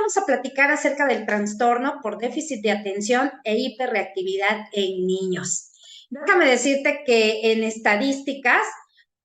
vamos a platicar acerca del trastorno por déficit de atención e hiperreactividad en niños. Déjame decirte que en estadísticas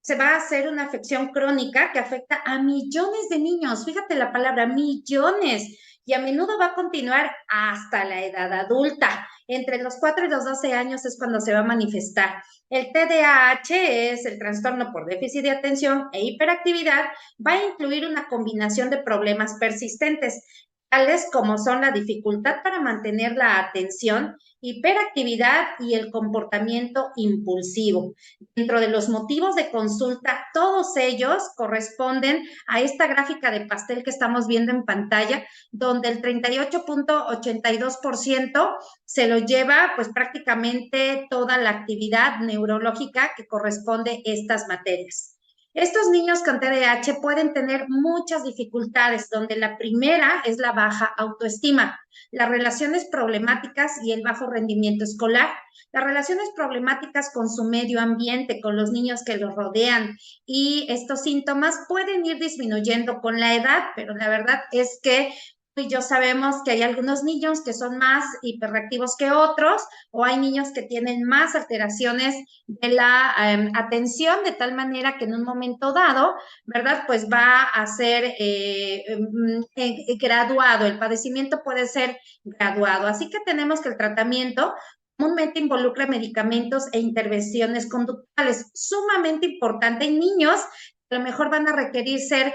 se va a hacer una afección crónica que afecta a millones de niños. Fíjate la palabra millones. Y a menudo va a continuar hasta la edad adulta. Entre los 4 y los 12 años es cuando se va a manifestar. El TDAH es el trastorno por déficit de atención e hiperactividad. Va a incluir una combinación de problemas persistentes, tales como son la dificultad para mantener la atención, hiperactividad y el comportamiento impulsivo. Dentro de los motivos de consulta, todos ellos corresponden a esta gráfica de pastel que estamos viendo en pantalla, donde el 38.82% se lo lleva pues prácticamente toda la actividad neurológica que corresponde a estas materias. Estos niños con TDAH pueden tener muchas dificultades, donde la primera es la baja autoestima, las relaciones problemáticas y el bajo rendimiento escolar. Las relaciones problemáticas con su medio ambiente, con los niños que los rodean, y estos síntomas pueden ir disminuyendo con la edad, pero la verdad es que tú y yo sabemos que hay algunos niños que son más hiperactivos que otros, o hay niños que tienen más alteraciones de la atención, de tal manera que en un momento dado, ¿verdad? Pues va a ser graduado, el padecimiento puede ser graduado. Así que tenemos que el tratamiento comúnmente involucra medicamentos e intervenciones conductuales, sumamente importante en niños. A lo mejor van a requerir ser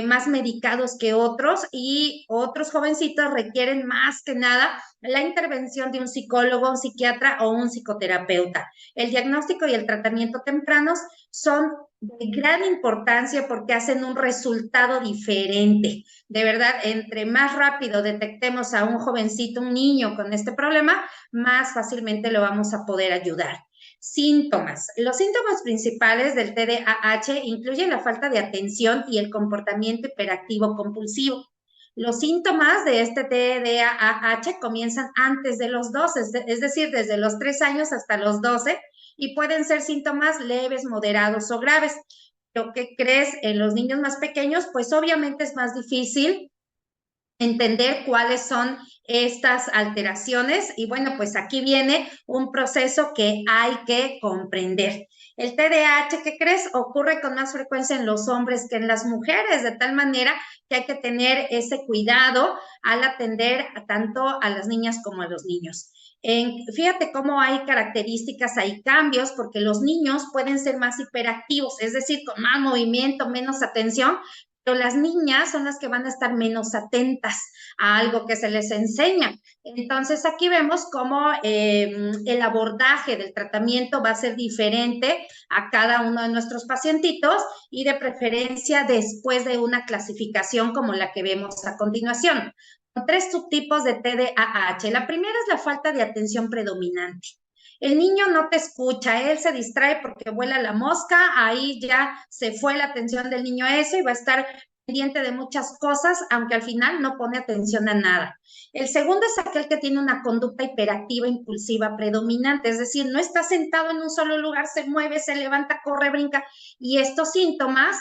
más medicados que otros, y otros jovencitos requieren más que nada la intervención de un psicólogo, un psiquiatra o un psicoterapeuta. El diagnóstico y el tratamiento tempranos son de gran importancia porque hacen un resultado diferente. De verdad, entre más rápido detectemos a un jovencito, un niño con este problema, más fácilmente lo vamos a poder ayudar. Síntomas. Los síntomas principales del TDAH incluyen la falta de atención y el comportamiento hiperactivo compulsivo. Los síntomas de este TDAH comienzan antes de los 12, es decir, desde los 3 años hasta los 12, y pueden ser síntomas leves, moderados o graves. Lo que crees en los niños más pequeños, pues obviamente es más difícil entender cuáles son estas alteraciones, y bueno, pues aquí viene un proceso que hay que comprender. El TDAH, ¿qué crees? Ocurre con más frecuencia en los hombres que en las mujeres, de tal manera que hay que tener ese cuidado al atender tanto a las niñas como a los niños. Fíjate cómo hay características, hay cambios, porque los niños pueden ser más hiperactivos, es decir, con más movimiento, menos atención, pero las niñas son las que van a estar menos atentas a algo que se les enseña. Entonces, aquí vemos cómo el abordaje del tratamiento va a ser diferente a cada uno de nuestros pacientitos, y de preferencia después de una clasificación como la que vemos a continuación. Tres subtipos de TDAH. La primera es la falta de atención predominante. El niño no te escucha, él se distrae porque vuela la mosca, ahí ya se fue la atención del niño ese, y va a estar pendiente de muchas cosas, aunque al final no pone atención a nada. El segundo es aquel que tiene una conducta hiperactiva, impulsiva, predominante, es decir, no está sentado en un solo lugar, se mueve, se levanta, corre, brinca, y estos síntomas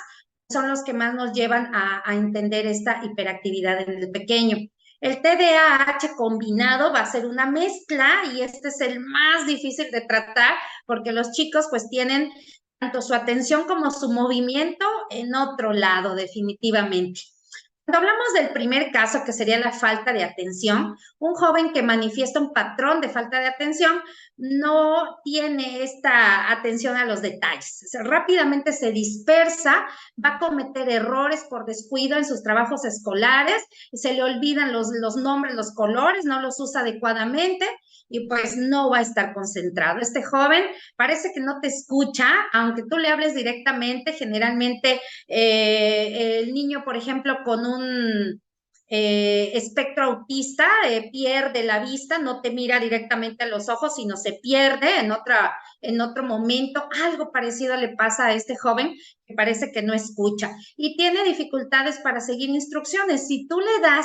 son los que más nos llevan a entender esta hiperactividad en el pequeño. El TDAH combinado va a ser una mezcla, y este es el más difícil de tratar porque los chicos pues tienen tanto su atención como su movimiento en otro lado, definitivamente. Cuando hablamos del primer caso, que sería la falta de atención, un joven que manifiesta un patrón de falta de atención no tiene esta atención a los detalles. Rápidamente se dispersa, va a cometer errores por descuido en sus trabajos escolares, se le olvidan los nombres, los colores, no los usa adecuadamente, y pues no va a estar concentrado. Este joven parece que no te escucha, aunque tú le hables directamente. Generalmente el niño, por ejemplo, con un espectro autista pierde la vista, no te mira directamente a los ojos, sino se pierde en otro momento. Algo parecido le pasa a este joven, que parece que no escucha y tiene dificultades para seguir instrucciones. Si tú le das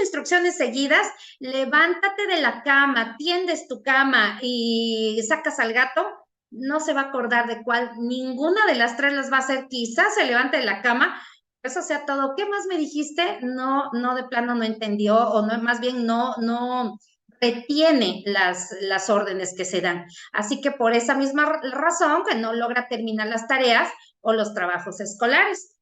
instrucciones seguidas, levántate de la cama, tiendes tu cama y sacas al gato, no se va a acordar de cuál, ninguna de las tres las va a hacer. Quizás se levante de la cama, eso sea todo. ¿Qué más me dijiste? No, no, de plano no entendió, o no, más bien no retiene las órdenes que se dan. Así que por esa misma razón que no logra terminar las tareas o los trabajos escolares.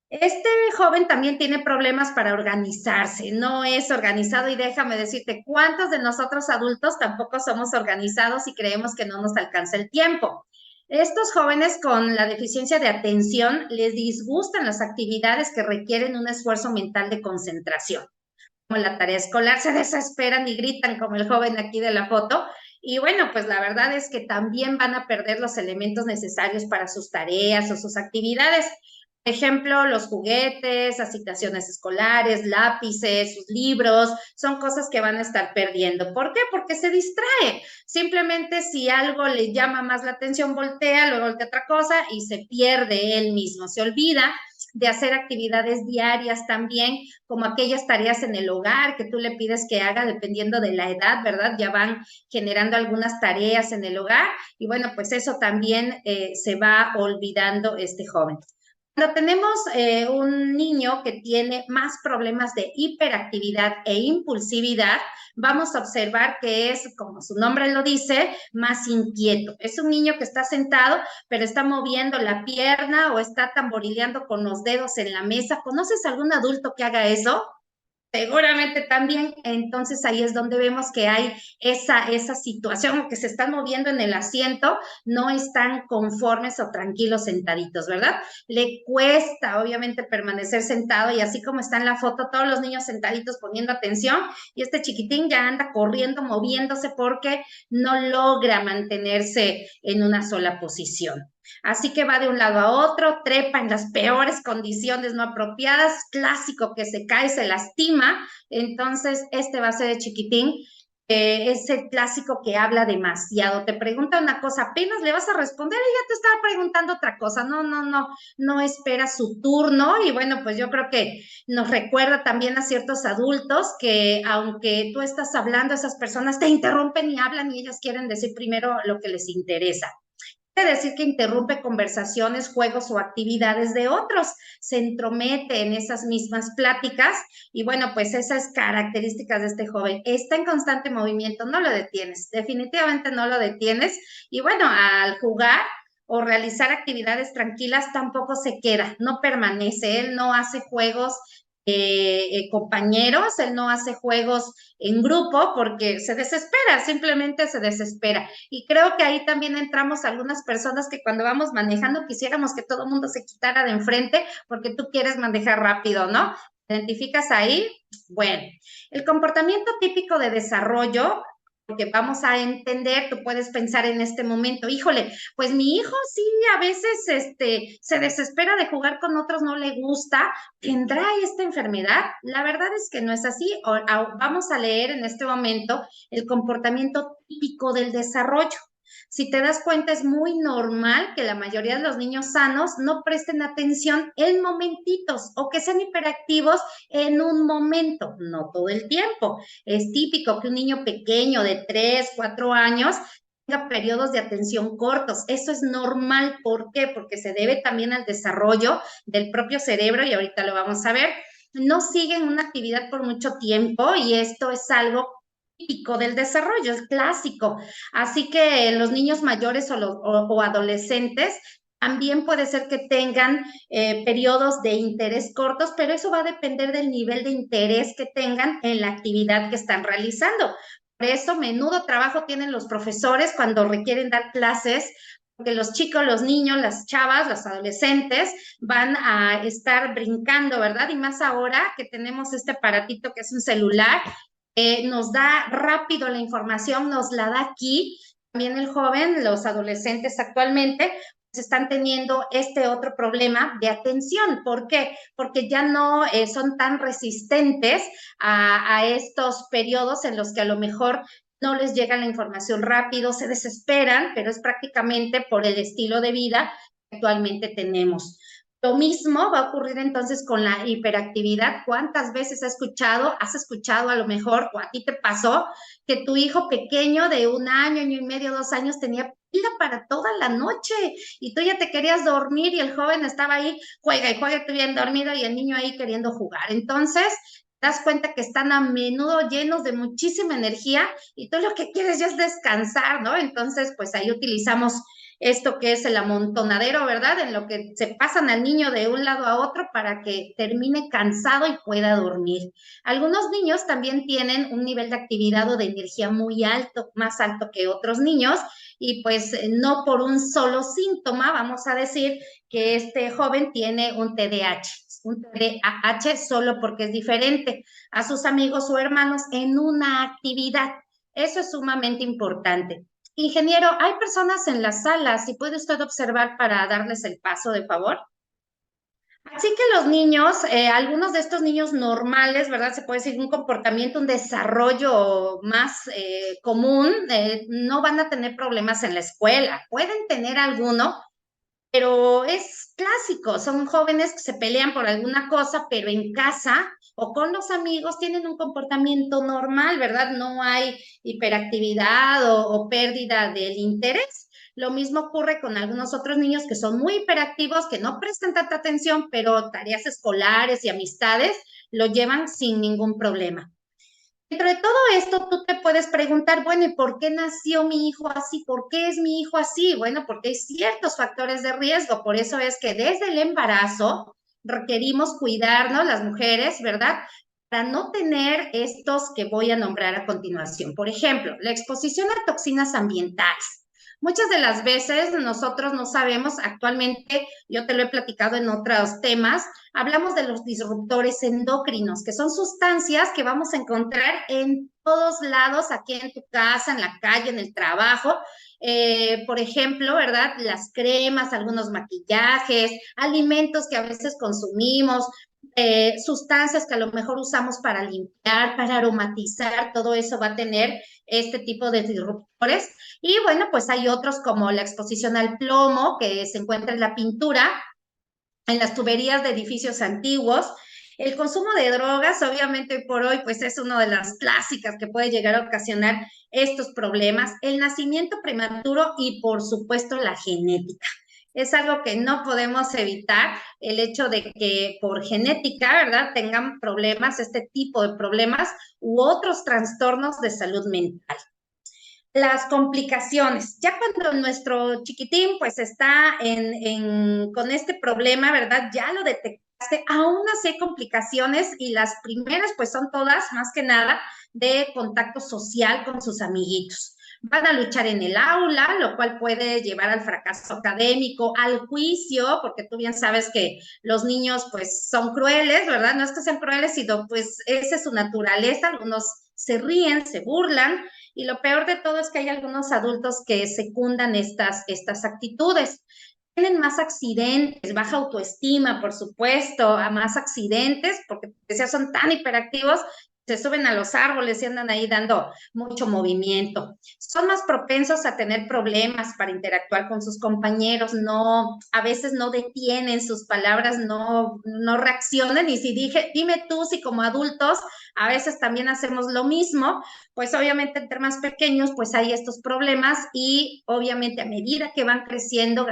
Este joven también tiene problemas para organizarse, no es organizado y déjame decirte, ¿cuántos de nosotros adultos tampoco somos organizados y creemos que no nos alcanza el tiempo? Estos jóvenes con la deficiencia de atención les disgustan las actividades que requieren un esfuerzo mental de concentración, como la tarea escolar, se desesperan y gritan como el joven aquí de la foto. Y bueno, pues la verdad es que también van a perder los elementos necesarios para sus tareas o sus actividades. Por ejemplo, los juguetes, asignaciones escolares, lápices, sus libros, son cosas que van a estar perdiendo. ¿Por qué? Porque se distrae. Simplemente si algo le llama más la atención, voltea, luego voltea otra cosa y se pierde él mismo, se olvida de hacer actividades diarias también, como aquellas tareas en el hogar que tú le pides que haga dependiendo de la edad, ¿verdad? Ya van generando algunas tareas en el hogar y bueno, pues eso también se va olvidando este joven. Cuando tenemos un niño que tiene más problemas de hiperactividad e impulsividad, vamos a observar que es, como su nombre lo dice, más inquieto. Es un niño que está sentado, pero está moviendo la pierna o está tamborileando con los dedos en la mesa. ¿Conoces algún adulto que haga eso? Seguramente también, entonces ahí es donde vemos que hay esa situación, que se están moviendo en el asiento, no están conformes o tranquilos sentaditos, ¿verdad? Le cuesta obviamente permanecer sentado y así como está en la foto, todos los niños sentaditos poniendo atención y este chiquitín ya anda corriendo, moviéndose porque no logra mantenerse en una sola posición. Así que va de un lado a otro, trepa en las peores condiciones no apropiadas, clásico que se cae, se lastima, entonces este va a ser el chiquitín, es el clásico que habla demasiado, te pregunta una cosa, apenas le vas a responder y ya te está preguntando otra cosa, no espera su turno y bueno, pues yo creo que nos recuerda también a ciertos adultos que aunque tú estás hablando, esas personas te interrumpen y hablan y ellas quieren decir primero lo que les interesa. Quiere decir que interrumpe conversaciones, juegos o actividades de otros, se entromete en esas mismas pláticas y bueno, pues esas características de este joven. Está en constante movimiento, no lo detienes, definitivamente no lo detienes y bueno, al jugar o realizar actividades tranquilas tampoco se queda, no permanece, él no hace juegos compañeros, él no hace juegos en grupo porque se desespera, simplemente se desespera. Y creo que ahí también entramos algunas personas que cuando vamos manejando quisiéramos que todo el mundo se quitara de enfrente porque tú quieres manejar rápido, ¿no? ¿Te identificas ahí? Bueno, el comportamiento típico de desarrollo, porque vamos a entender, tú puedes pensar en este momento, híjole, pues mi hijo sí a veces se desespera de jugar con otros, no le gusta, ¿tendrá esta enfermedad? La verdad es que no es así. Vamos a leer en este momento el comportamiento típico del desarrollo. Si te das cuenta, es muy normal que la mayoría de los niños sanos no presten atención en momentitos o que sean hiperactivos en un momento, no todo el tiempo. Es típico que un niño pequeño de 3, 4 años tenga periodos de atención cortos. Eso es normal. ¿Por qué? Porque se debe también al desarrollo del propio cerebro y ahorita lo vamos a ver. No siguen una actividad por mucho tiempo y esto es algo típico del desarrollo, es clásico. Así que los niños mayores o adolescentes también puede ser que tengan periodos de interés cortos, pero eso va a depender del nivel de interés que tengan en la actividad que están realizando. Por eso, menudo trabajo tienen los profesores cuando requieren dar clases, porque los chicos, los niños, las chavas, los adolescentes van a estar brincando, ¿verdad? Y más ahora que tenemos este aparatito que es un celular, nos da rápido la información, nos la da aquí. También el joven, los adolescentes actualmente, pues están teniendo este otro problema de atención. ¿Por qué? Porque ya no son tan resistentes a estos periodos en los que a lo mejor no les llega la información rápido, se desesperan, pero es prácticamente por el estilo de vida que actualmente tenemos. Lo mismo va a ocurrir entonces con la hiperactividad. ¿Cuántas veces has escuchado a lo mejor, o a ti te pasó, que tu hijo pequeño de 1 año, año y medio, 2 años tenía pila para toda la noche y tú ya te querías dormir y el joven estaba ahí, juega y juega, tú bien dormido y el niño ahí queriendo jugar. Entonces, te das cuenta que están a menudo llenos de muchísima energía y tú lo que quieres ya es descansar, ¿no? Entonces, pues ahí utilizamos esto que es el amontonadero, ¿verdad? En lo que se pasan al niño de un lado a otro para que termine cansado y pueda dormir. Algunos niños también tienen un nivel de actividad o de energía muy alto, más alto que otros niños, y pues no por un solo síntoma, vamos a decir que este joven tiene un TDAH solo porque es diferente a sus amigos o hermanos en una actividad. Eso es sumamente importante. Ingeniero, hay personas en las salas, si puede usted observar para darles el paso, de favor. Así que los niños, algunos de estos niños normales, ¿verdad? Se puede decir un comportamiento, un desarrollo más común, no van a tener problemas en la escuela. Pueden tener alguno, pero es clásico, son jóvenes que se pelean por alguna cosa, pero en casa o con los amigos tienen un comportamiento normal, ¿verdad? No hay hiperactividad o pérdida del interés. Lo mismo ocurre con algunos otros niños que son muy hiperactivos, que no prestan tanta atención, pero tareas escolares y amistades lo llevan sin ningún problema. Dentro de todo esto, tú te puedes preguntar, bueno, ¿y por qué nació mi hijo así? ¿Por qué es mi hijo así? Bueno, porque hay ciertos factores de riesgo. Por eso es que desde el embarazo requerimos cuidarnos las mujeres, ¿verdad? Para no tener estos que voy a nombrar a continuación. Por ejemplo, la exposición a toxinas ambientales. Muchas de las veces nosotros no sabemos, actualmente yo te lo he platicado en otros temas, hablamos de los disruptores endocrinos, que son sustancias que vamos a encontrar en todos lados, aquí en tu casa, en la calle, en el trabajo. Por ejemplo, ¿verdad? Las cremas, algunos maquillajes, alimentos que a veces consumimos, sustancias que a lo mejor usamos para limpiar, para aromatizar, todo eso va a tener este tipo de disruptores. Y bueno, pues hay otros como la exposición al plomo que se encuentra en la pintura, en las tuberías de edificios antiguos. El consumo de drogas, obviamente por hoy, pues es una de las clásicas que puede llegar a ocasionar estos problemas. El nacimiento prematuro y, por supuesto, la genética. Es algo que no podemos evitar, el hecho de que por genética, ¿verdad?, tengan problemas, este tipo de problemas u otros trastornos de salud mental. Las complicaciones. Ya cuando nuestro chiquitín pues está con este problema, ¿verdad? Ya lo detectaste, aún así hay complicaciones y las primeras pues son todas más que nada de contacto social con sus amiguitos. Van a luchar en el aula, lo cual puede llevar al fracaso académico, al juicio, porque tú bien sabes que los niños pues son crueles, ¿verdad? No es que sean crueles, sino pues esa es su naturaleza. Algunos se ríen, se burlan, y lo peor de todo es que hay algunos adultos que secundan estas actitudes. Tienen más accidentes, baja autoestima, por supuesto, a más accidentes, porque son tan hiperactivos, se suben a los árboles y andan ahí dando mucho movimiento. Son más propensos a tener problemas para interactuar con sus compañeros, no, a veces no detienen sus palabras, no reaccionan, y si dime tú si como adultos a veces también hacemos lo mismo, pues obviamente entre más pequeños pues hay estos problemas y obviamente a medida que van creciendo,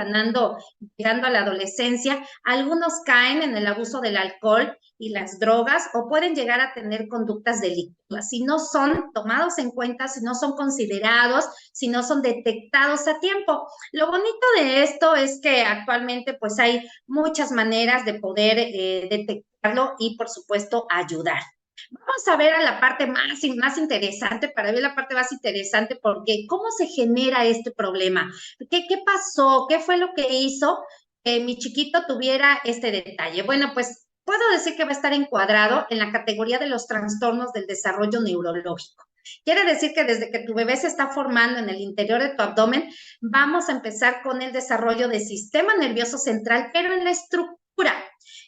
llegando a la adolescencia, algunos caen en el abuso del alcohol y las drogas o pueden llegar a tener conductas delictivas si no son tomados en cuenta, si no son considerados, si no son detectados a tiempo. Lo bonito de esto es que actualmente pues hay muchas maneras de poder detectarlo y por supuesto ayudar. Vamos a ver a la parte más interesante, para ver la parte más interesante, porque ¿cómo se genera este problema? ¿Qué pasó? ¿Qué fue lo que hizo que mi chiquito tuviera este detalle? Bueno, pues puedo decir que va a estar encuadrado en la categoría de los trastornos del desarrollo neurológico. Quiere decir que desde que tu bebé se está formando en el interior de tu abdomen, vamos a empezar con el desarrollo del sistema nervioso central, pero en la estructura.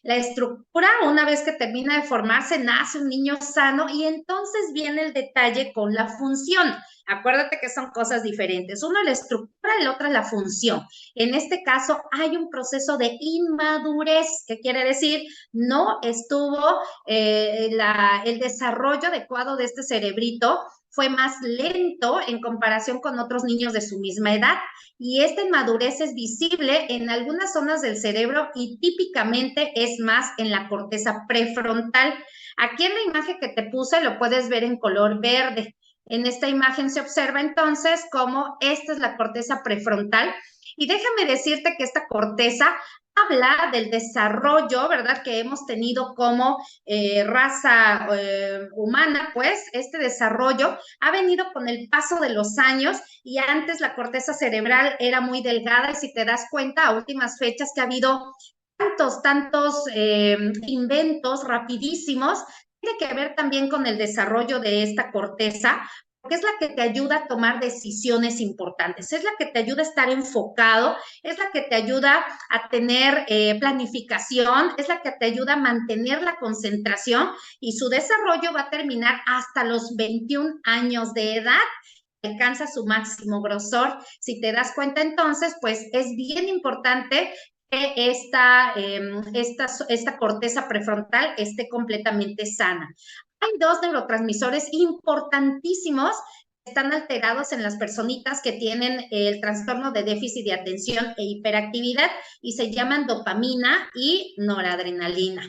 La estructura, una vez que termina de formarse, nace un niño sano y entonces viene el detalle con la función. Acuérdate que son cosas diferentes. Uno es la estructura, el otro es la función. En este caso hay un proceso de inmadurez, que quiere decir no estuvo el desarrollo adecuado de este cerebrito, fue más lento en comparación con otros niños de su misma edad y esta inmadurez es visible en algunas zonas del cerebro y típicamente es más en la corteza prefrontal. Aquí en la imagen que te puse lo puedes ver en color verde. En esta imagen se observa entonces cómo esta es la corteza prefrontal y déjame decirte que esta corteza habla del desarrollo, ¿verdad?, que hemos tenido como raza humana, pues este desarrollo ha venido con el paso de los años y antes la corteza cerebral era muy delgada y si te das cuenta a últimas fechas que ha habido tantos inventos rapidísimos, tiene que ver también con el desarrollo de esta corteza, porque es la que te ayuda a tomar decisiones importantes, es la que te ayuda a estar enfocado, es la que te ayuda a tener planificación, es la que te ayuda a mantener la concentración y su desarrollo va a terminar hasta los 21 años de edad, alcanza su máximo grosor. Si te das cuenta entonces, pues es bien importante que esta corteza prefrontal esté completamente sana. Hay dos neurotransmisores importantísimos que están alterados en las personitas que tienen el trastorno de déficit de atención e hiperactividad y se llaman dopamina y noradrenalina.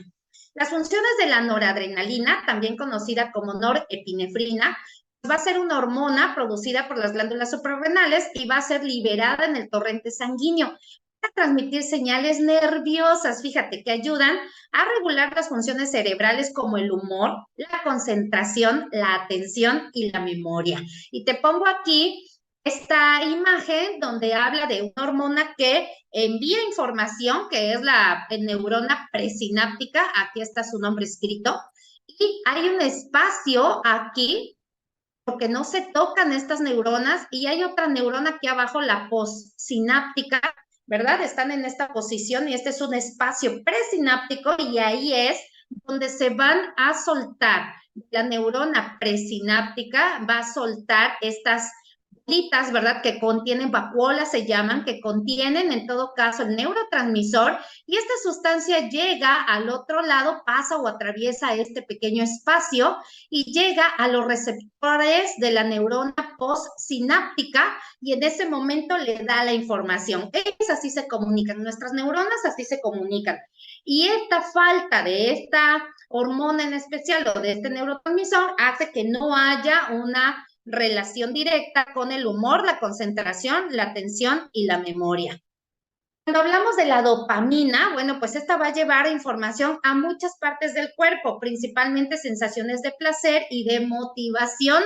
Las funciones de la noradrenalina, también conocida como norepinefrina, va a ser una hormona producida por las glándulas suprarrenales y va a ser liberada en el torrente sanguíneo para transmitir señales nerviosas, fíjate, que ayudan a regular las funciones cerebrales como el humor, la concentración, la atención y la memoria. Y te pongo aquí esta imagen donde habla de una hormona que envía información, que es la neurona presináptica, aquí está su nombre escrito, y hay un espacio aquí porque no se tocan estas neuronas y hay otra neurona aquí abajo, la postsináptica, ¿verdad? Están en esta posición y este es un espacio presináptico y ahí es donde se van a soltar. La neurona presináptica va a soltar estas bolitas, ¿verdad? Que contienen vacuolas, se llaman, que contienen en todo caso el neurotransmisor y esta sustancia llega al otro lado, pasa o atraviesa este pequeño espacio y llega a los receptores de la neurona postsináptica y en ese momento le da la información. Ellos así se comunican, nuestras neuronas así se comunican. Y esta falta de esta hormona en especial o de este neurotransmisor hace que no haya una relación directa con el humor, la concentración, la atención y la memoria. Cuando hablamos de la dopamina, bueno, pues esta va a llevar información a muchas partes del cuerpo, principalmente sensaciones de placer y de motivación.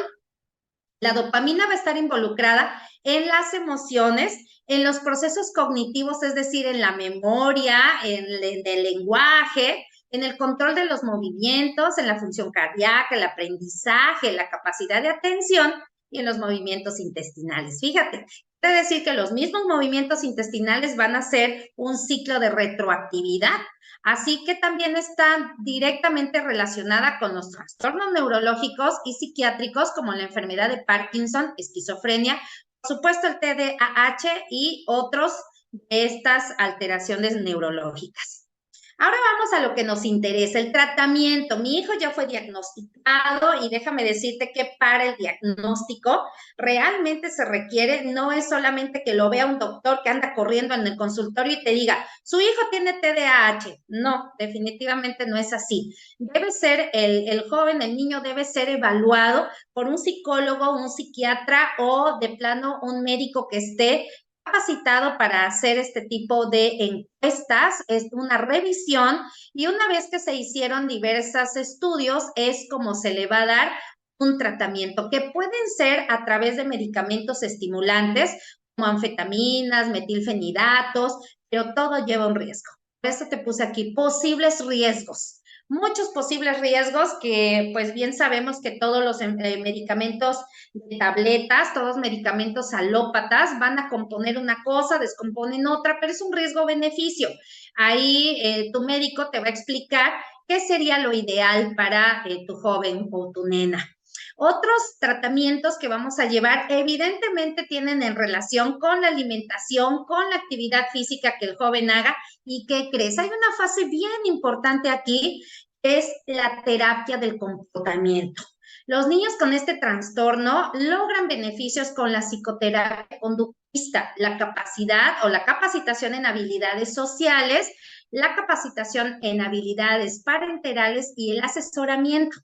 La dopamina va a estar involucrada en las emociones, en los procesos cognitivos, es decir, en la memoria, en el lenguaje, en el control de los movimientos, en la función cardíaca, el aprendizaje, la capacidad de atención y en los movimientos intestinales. Fíjate, quiere decir que los mismos movimientos intestinales van a ser un ciclo de retroactividad. Así que también está directamente relacionada con los trastornos neurológicos y psiquiátricos como la enfermedad de Parkinson, esquizofrenia, por supuesto el TDAH y otros de estas alteraciones neurológicas. Ahora vamos a lo que nos interesa, el tratamiento. Mi hijo ya fue diagnosticado y déjame decirte que para el diagnóstico realmente se requiere, no es solamente que lo vea un doctor que anda corriendo en el consultorio y te diga, su hijo tiene TDAH. No, definitivamente no es así. Debe ser el joven, el niño debe ser evaluado por un psicólogo, un psiquiatra o de plano un médico que esté capacitado para hacer este tipo de encuestas, es una revisión y una vez que se hicieron diversos estudios es como se le va a dar un tratamiento que pueden ser a través de medicamentos estimulantes como anfetaminas, metilfenidatos, pero todo lleva un riesgo. Por eso te puse aquí posibles riesgos. muchos posibles riesgos que pues bien sabemos que todos los medicamentos de tabletas, todos medicamentos alópatas van a componer una cosa, descomponen otra, pero es un riesgo-beneficio. Ahí tu médico te va a explicar qué sería lo ideal para tu joven o tu nena. Otros tratamientos que vamos a llevar evidentemente tienen en relación con la alimentación, con la actividad física que el joven haga. ¿Y qué crees? Hay una fase bien importante aquí, que es la terapia del comportamiento. Los niños con este trastorno logran beneficios con la psicoterapia conductista, la capacidad o la capacitación en habilidades sociales, la capacitación en habilidades parenterales y el asesoramiento.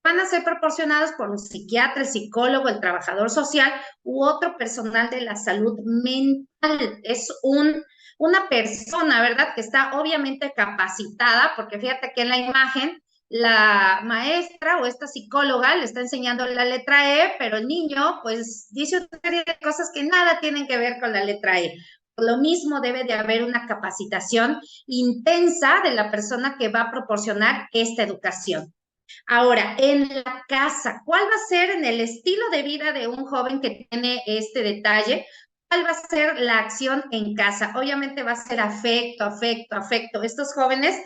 Van a ser proporcionados por un psiquiatra, el psicólogo, el trabajador social u otro personal de la salud mental. Es una persona, ¿verdad?, que está obviamente capacitada, porque fíjate que en la imagen la maestra o esta psicóloga le está enseñando la letra E, pero el niño pues dice una serie de cosas que nada tienen que ver con la letra E. Por lo mismo debe de haber una capacitación intensa de la persona que va a proporcionar esta educación. Ahora, en la casa, ¿cuál va a ser en el estilo de vida de un joven que tiene este detalle? ¿Cuál va a ser la acción en casa? Obviamente va a ser afecto, afecto, afecto. Estos jóvenes,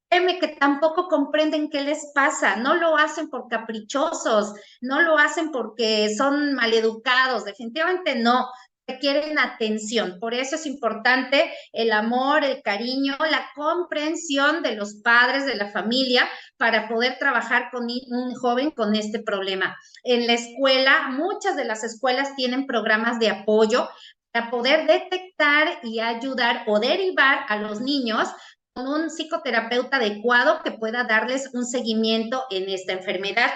créeme que tampoco comprenden qué les pasa, no lo hacen por caprichosos, no lo hacen porque son maleducados, definitivamente no, requieren atención. Por eso es importante el amor, el cariño, la comprensión de los padres, de la familia, para poder trabajar con un joven con este problema. En la escuela, muchas de las escuelas tienen programas de apoyo para poder detectar y ayudar o derivar a los niños con un psicoterapeuta adecuado que pueda darles un seguimiento en esta enfermedad.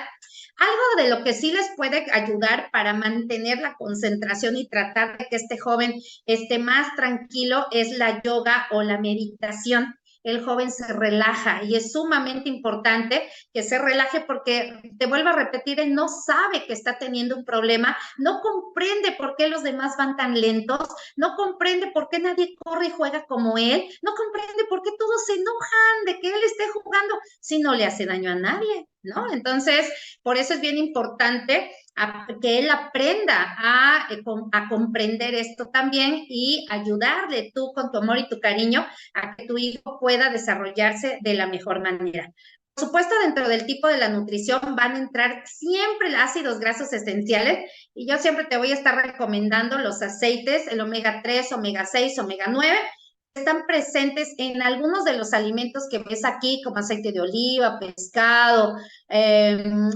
Algo de lo que sí les puede ayudar para mantener la concentración y tratar de que este joven esté más tranquilo es la yoga o la meditación. El joven se relaja y es sumamente importante que se relaje porque, te vuelvo a repetir, él no sabe que está teniendo un problema, no comprende por qué los demás van tan lentos, no comprende por qué nadie corre y juega como él, no comprende por qué todos se enojan de que él esté jugando si no le hace daño a nadie, ¿no? Entonces, por eso es bien importante que él aprenda a comprender esto también y ayudarle tú con tu amor y tu cariño a que tu hijo pueda desarrollarse de la mejor manera. Por supuesto, dentro del tipo de la nutrición van a entrar siempre los ácidos grasos esenciales y yo siempre te voy a estar recomendando los aceites, el omega 3, omega 6, omega 9, están presentes en algunos de los alimentos que ves aquí, como aceite de oliva, pescado,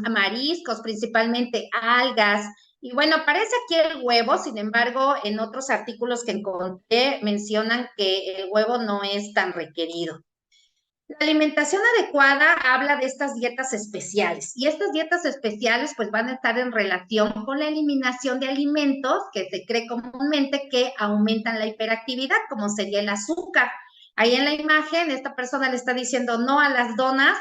mariscos, principalmente algas. Y bueno, aparece aquí el huevo, sin embargo, en otros artículos que encontré mencionan que el huevo no es tan requerido. La alimentación adecuada habla de estas dietas especiales y estas dietas especiales pues van a estar en relación con la eliminación de alimentos que se cree comúnmente que aumentan la hiperactividad, como sería el azúcar. Ahí en la imagen esta persona le está diciendo no a las donas,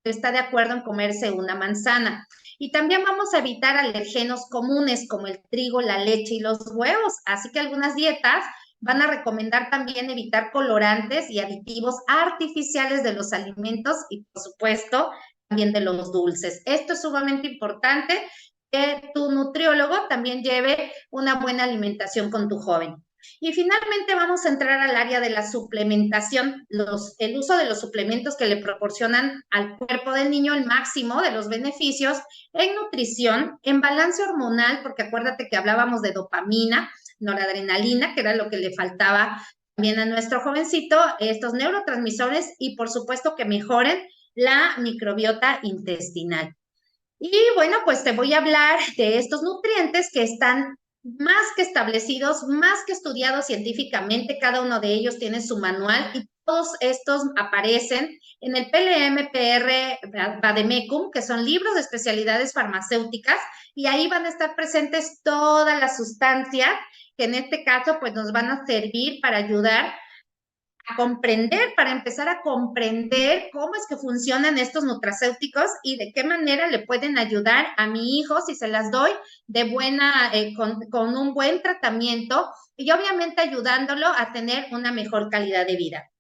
pero está de acuerdo en comerse una manzana. Y también vamos a evitar alergenos comunes como el trigo, la leche y los huevos. Así que algunas dietas van a recomendar también evitar colorantes y aditivos artificiales de los alimentos y, por supuesto, también de los dulces. Esto es sumamente importante, que tu nutriólogo también lleve una buena alimentación con tu joven. Y finalmente vamos a entrar al área de la suplementación, el uso de los suplementos que le proporcionan al cuerpo del niño el máximo de los beneficios en nutrición, en balance hormonal, porque acuérdate que hablábamos de dopamina, noradrenalina, que era lo que le faltaba también a nuestro jovencito, estos neurotransmisores y por supuesto que mejoren la microbiota intestinal. Y bueno, pues te voy a hablar de estos nutrientes que están más que establecidos, más que estudiados científicamente, cada uno de ellos tiene su manual y todos estos aparecen en el PLMPR Vademecum, que son libros de especialidades farmacéuticas, y ahí van a estar presentes todas las sustancias que en este caso pues nos van a servir para ayudar a comprender, para empezar a comprender cómo es que funcionan estos nutracéuticos y de qué manera le pueden ayudar a mi hijo si se las doy de buena, con un buen tratamiento y obviamente ayudándolo a tener una mejor calidad de vida.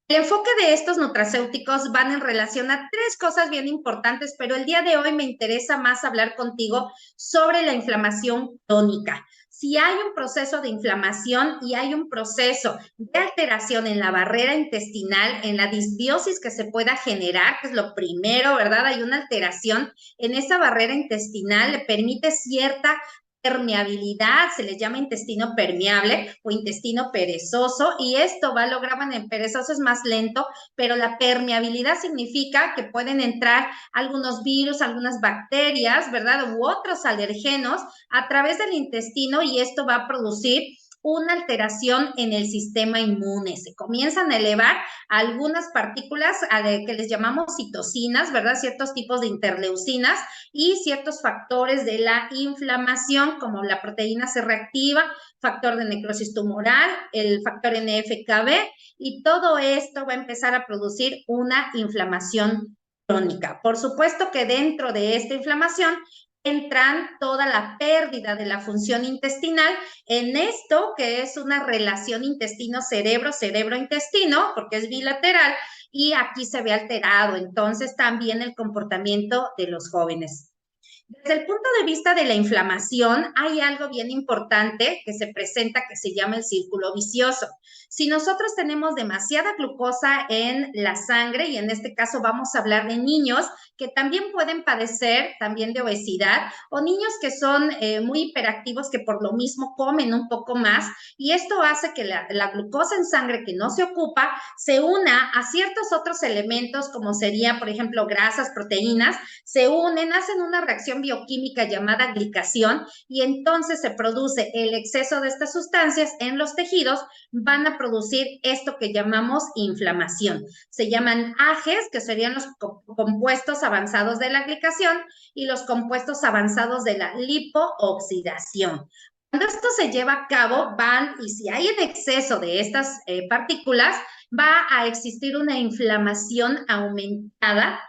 El enfoque de estos nutracéuticos van en relación a tres cosas bien importantes, pero el día de hoy me interesa más hablar contigo sobre la inflamación crónica. Si hay un proceso de inflamación y hay un proceso de alteración en la barrera intestinal, en la disbiosis que se pueda generar, que es lo primero, ¿verdad? Hay una alteración en esa barrera intestinal, le permite cierta permeabilidad, se les llama intestino permeable o intestino perezoso, y esto va a lograr, bueno, en perezoso es más lento, pero la permeabilidad significa que pueden entrar algunos virus, algunas bacterias, ¿verdad? U otros alergenos a través del intestino, y esto va a producir una alteración en el sistema inmune. Se comienzan a elevar algunas partículas que les llamamos citocinas, ¿verdad? Ciertos tipos de interleucinas y ciertos factores de la inflamación, como la proteína C reactiva, factor de necrosis tumoral, el factor NF-κB, y todo esto va a empezar a producir una inflamación crónica. Por supuesto que dentro de esta inflamación entran toda la pérdida de la función intestinal en esto que es una relación intestino-cerebro, cerebro-intestino, porque es bilateral, y aquí se ve alterado entonces también el comportamiento de los jóvenes. Desde el punto de vista de la inflamación, hay algo bien importante que se presenta que se llama el círculo vicioso. Si nosotros tenemos demasiada glucosa en la sangre, y en este caso vamos a hablar de niños que también pueden padecer también de obesidad, o niños que son muy hiperactivos, que por lo mismo comen un poco más, y esto hace que la glucosa en sangre que no se ocupa se una a ciertos otros elementos, como sería, por ejemplo, grasas, proteínas, se unen, hacen una reacción bioquímica llamada glicación, y entonces se produce el exceso de estas sustancias en los tejidos, van a producir esto que llamamos inflamación. Se llaman AGEs, que serían los compuestos avanzados de la glicación, y los compuestos avanzados de la lipooxidación. Cuando esto se lleva a cabo, y si hay en exceso de estas partículas, va a existir una inflamación aumentada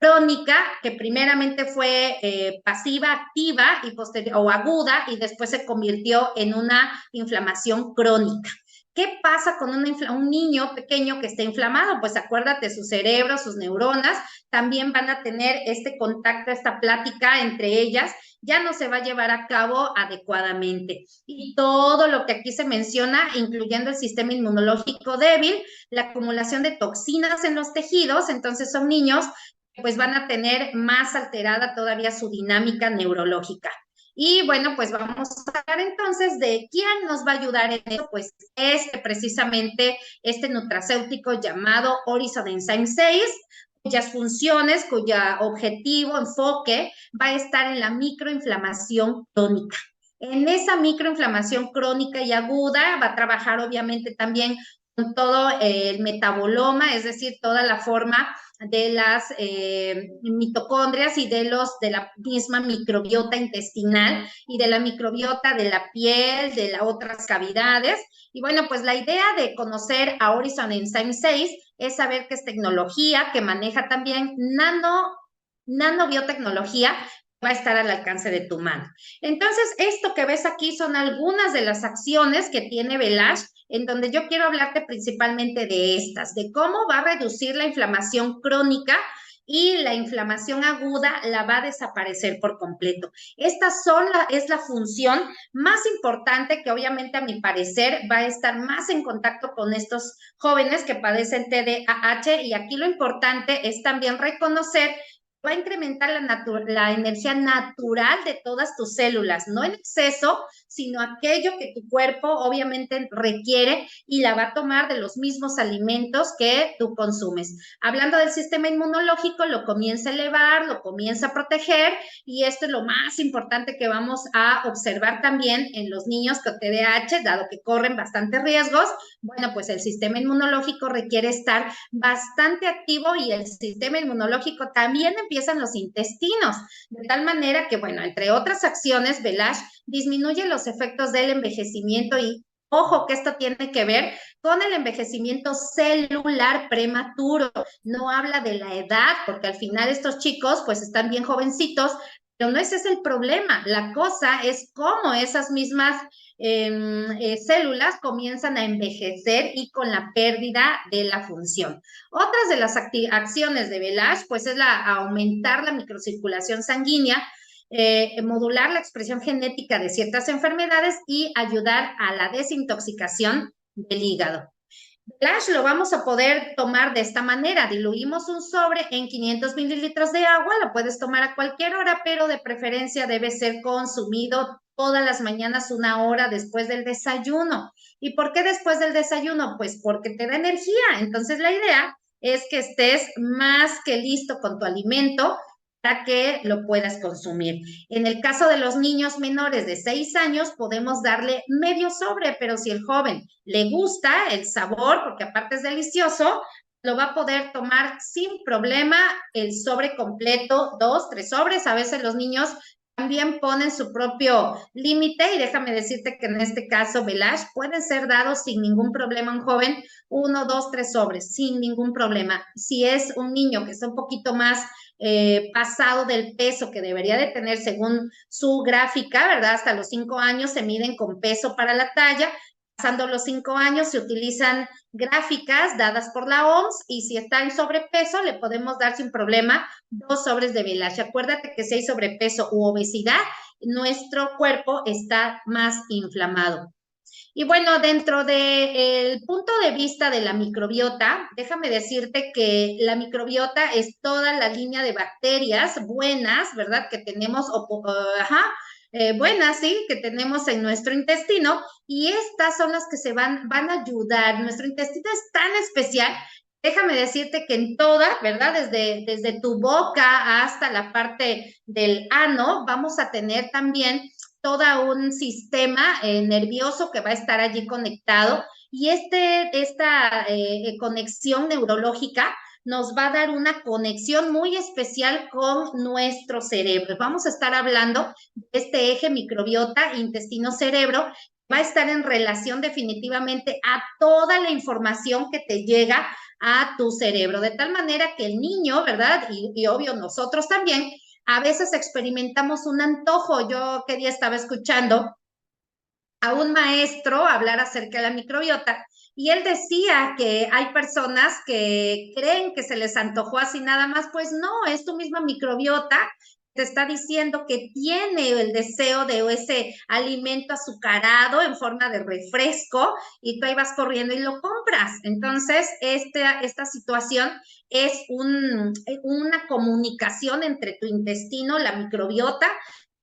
crónica, que primeramente fue pasiva, activa y o aguda, y después se convirtió en una inflamación crónica. ¿Qué pasa con un niño pequeño que está inflamado? Pues acuérdate, su cerebro, sus neuronas también van a tener este contacto, esta plática entre ellas, ya no se va a llevar a cabo adecuadamente. Y todo lo que aquí se menciona, incluyendo el sistema inmunológico débil, la acumulación de toxinas en los tejidos, entonces son niños pues van a tener más alterada todavía su dinámica neurológica. Y bueno, pues vamos a hablar entonces de quién nos va a ayudar en eso, pues precisamente este nutracéutico llamado Horizon Enzyme 6, cuyas funciones, cuya objetivo, enfoque, va a estar en la microinflamación crónica. En esa microinflamación crónica y aguda va a trabajar obviamente también con todo el metaboloma, es decir, toda la forma de las mitocondrias y de la misma microbiota intestinal y de la microbiota de la piel, de las otras cavidades. Y bueno, pues la idea de conocer a Horizon Enzyme 6 es saber que es tecnología que maneja también nanobiotecnología, va a estar al alcance de tu mano. Entonces, esto que ves aquí son algunas de las acciones que tiene Velash, en donde yo quiero hablarte principalmente de estas, de cómo va a reducir la inflamación crónica, y la inflamación aguda la va a desaparecer por completo. Esta es la función más importante que obviamente a mi parecer va a estar más en contacto con estos jóvenes que padecen TDAH, y aquí lo importante es también reconocer va a incrementar la energía natural de todas tus células, no en exceso, sino aquello que tu cuerpo obviamente requiere, y la va a tomar de los mismos alimentos que tú consumes. Hablando del sistema inmunológico, lo comienza a elevar, lo comienza a proteger, y esto es lo más importante que vamos a observar también en los niños con TDAH, dado que corren bastantes riesgos. Bueno, pues el sistema inmunológico requiere estar bastante activo, y el sistema inmunológico también empiezan los intestinos, de tal manera que, bueno, entre otras acciones, Velash disminuye los efectos del envejecimiento, y ojo que esto tiene que ver con el envejecimiento celular prematuro. No habla de la edad, porque al final estos chicos pues están bien jovencitos, Pero no ese es el problema. La cosa es cómo esas mismas células comienzan a envejecer y con la pérdida de la función. Otras de las acciones de Velage, pues es aumentar la microcirculación sanguínea, modular la expresión genética de ciertas enfermedades y ayudar a la desintoxicación del hígado. Flash lo vamos a poder tomar de esta manera. Diluimos un sobre en 500 mililitros de agua, lo puedes tomar a cualquier hora, pero de preferencia debe ser consumido todas las mañanas 1 hora después del desayuno. ¿Y por qué después del desayuno? Pues porque te da energía. Entonces la idea es que estés más que listo con tu alimento para que lo puedas consumir. En el caso de los niños menores de 6 años, podemos darle medio sobre, pero si el joven le gusta el sabor, porque aparte es delicioso, lo va a poder tomar sin problema el sobre completo, 2, 3 sobres. A veces los niños también ponen su propio límite y déjame decirte que en este caso, Velage, pueden ser dados sin ningún problema a un joven, 1, 2, 3 sobres, sin ningún problema. Si es un niño que está un poquito más pasado del peso que debería de tener según su gráfica, ¿verdad? Hasta los 5 años se miden con peso para la talla. Pasando los 5 años se utilizan gráficas dadas por la OMS y si está en sobrepeso le podemos dar sin problema 2 sobres de Velage. Acuérdate que si hay sobrepeso u obesidad, nuestro cuerpo está más inflamado. Y bueno, dentro del punto de vista de la microbiota, déjame decirte que la microbiota es toda la línea de bacterias buenas, ¿verdad? Que tenemos, buenas, sí, que tenemos en nuestro intestino y estas son las que van a ayudar. Nuestro intestino es tan especial. Déjame decirte que en toda, ¿verdad? Desde tu boca hasta la parte del ano, vamos a tener también todo un sistema nervioso que va a estar allí conectado y esta conexión neurológica nos va a dar una conexión muy especial con nuestro cerebro. Vamos a estar hablando de este eje microbiota, intestino-cerebro, va a estar en relación definitivamente a toda la información que te llega a tu cerebro, de tal manera que el niño, ¿verdad? Y obvio nosotros también, a veces experimentamos un antojo. Yo qué día estaba escuchando a un maestro hablar acerca de la microbiota y él decía que hay personas que creen que se les antojó así nada más, pues no, es tu misma microbiota te está diciendo que tiene el deseo de ese alimento azucarado en forma de refresco y tú ahí vas corriendo y lo compras. Entonces, esta situación es una comunicación entre tu intestino, la microbiota,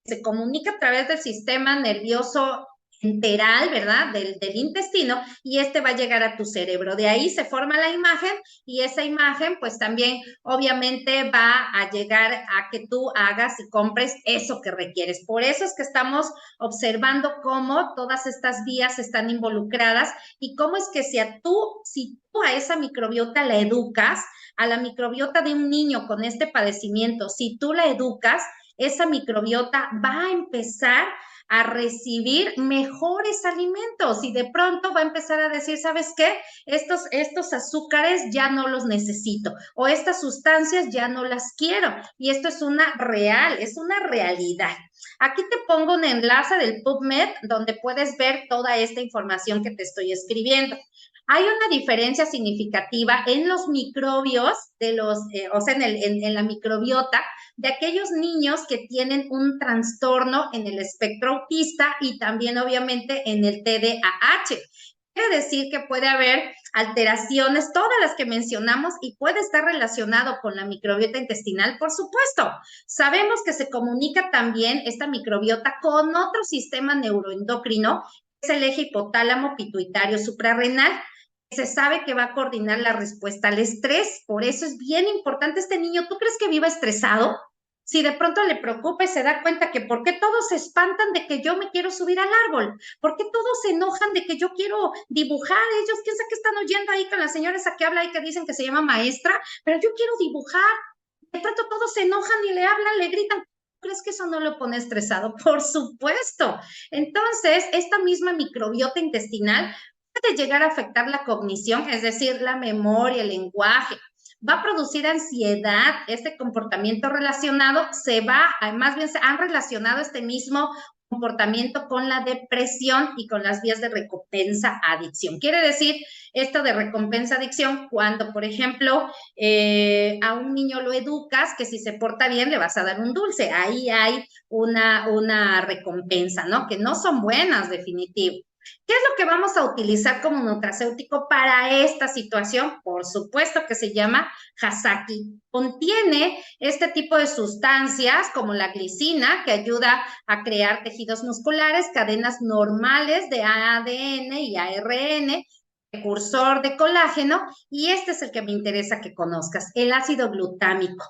se comunica a través del sistema nervioso enteral, ¿verdad? Del intestino y este va a llegar a tu cerebro. De ahí se forma la imagen y esa imagen pues también obviamente va a llegar a que tú hagas y compres eso que requieres. Por eso es que estamos observando cómo todas estas vías están involucradas y cómo es que si tú a esa microbiota la educas, a la microbiota de un niño con este padecimiento, si tú la educas, esa microbiota va a empezar a recibir mejores alimentos y de pronto va a empezar a decir, ¿sabes qué? Estos azúcares ya no los necesito o estas sustancias ya no las quiero. Y esto es una realidad. Aquí te pongo un enlace del PubMed donde puedes ver toda esta información que te estoy escribiendo. Hay una diferencia significativa en los microbios, o sea, en la microbiota de aquellos niños que tienen un trastorno en el espectro autista y también obviamente en el TDAH. Quiere decir que puede haber alteraciones, todas las que mencionamos, y puede estar relacionado con la microbiota intestinal, por supuesto. Sabemos que se comunica también esta microbiota con otro sistema neuroendocrino, que es el eje hipotálamo pituitario suprarrenal. Se sabe que va a coordinar la respuesta al estrés, por eso es bien importante este niño. ¿Tú crees que viva estresado? Si de pronto le preocupa y se da cuenta que por qué todos se espantan de que yo me quiero subir al árbol, por qué todos se enojan de que yo quiero dibujar, ellos piensan que están oyendo ahí con la señora esa que habla ahí que dicen que se llama maestra, pero yo quiero dibujar, de pronto todos se enojan y le hablan, le gritan. ¿Crees que eso no lo pone estresado? Por supuesto. Entonces, esta misma microbiota intestinal puede llegar a afectar la cognición, es decir, la memoria, el lenguaje. va a producir ansiedad, este comportamiento relacionado más bien se han relacionado este mismo comportamiento con la depresión y con las vías de recompensa adicción. Quiere decir esto de recompensa adicción cuando, por ejemplo, a un niño lo educas que si se porta bien le vas a dar un dulce. Ahí hay una recompensa, ¿no? Que no son buenas, definitivo. ¿Qué es lo que vamos a utilizar como nutracéutico para esta situación? Por supuesto que se llama Hasaki. Contiene este tipo de sustancias como la glicina, que ayuda a crear tejidos musculares, cadenas normales de ADN y ARN, precursor de colágeno, y este es el que me interesa que conozcas, el ácido glutámico.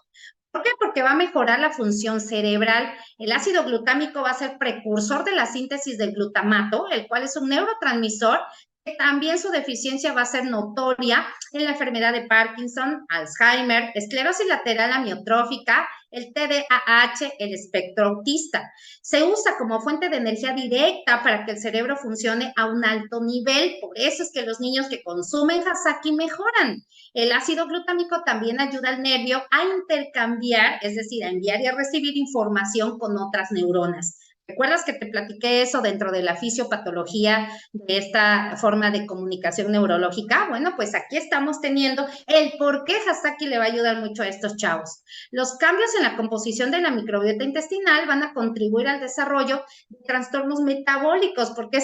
¿Por qué? Porque va a mejorar la función cerebral. El ácido glutámico va a ser precursor de la síntesis del glutamato, el cual es un neurotransmisor que también su deficiencia va a ser notoria en la enfermedad de Parkinson, Alzheimer, esclerosis lateral amiotrófica, el TDAH, el espectro autista. Se usa como fuente de energía directa para que el cerebro funcione a un alto nivel. Por eso es que los niños que consumen Hasaki mejoran. El ácido glutámico también ayuda al nervio a intercambiar, es decir, a enviar y a recibir información con otras neuronas. ¿Recuerdas que te platiqué eso dentro de la fisiopatología de esta forma de comunicación neurológica? Bueno, pues aquí estamos teniendo el por qué Hasaki le va a ayudar mucho a estos chavos. Los cambios en la composición de la microbiota intestinal van a contribuir al desarrollo de trastornos metabólicos, porque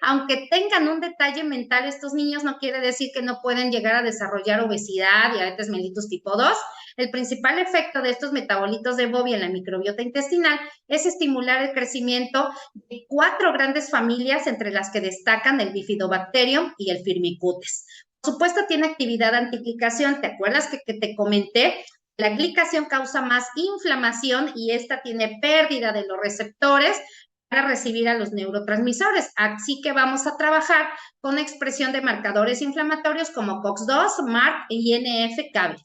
aunque tengan un detalle mental, estos niños no quiere decir que no pueden llegar a desarrollar obesidad, diabetes mellitus tipo 2. El principal efecto de estos metabolitos de Bobby en la microbiota intestinal es estimular el crecimiento de 4 grandes familias, entre las que destacan el Bifidobacterium y el Firmicutes. Por supuesto, tiene actividad antiglicación. ¿Te acuerdas que te comenté? La glicación causa más inflamación y esta tiene pérdida de los receptores para recibir a los neurotransmisores. Así que vamos a trabajar con expresión de marcadores inflamatorios como COX-2, MARC y NF-κB.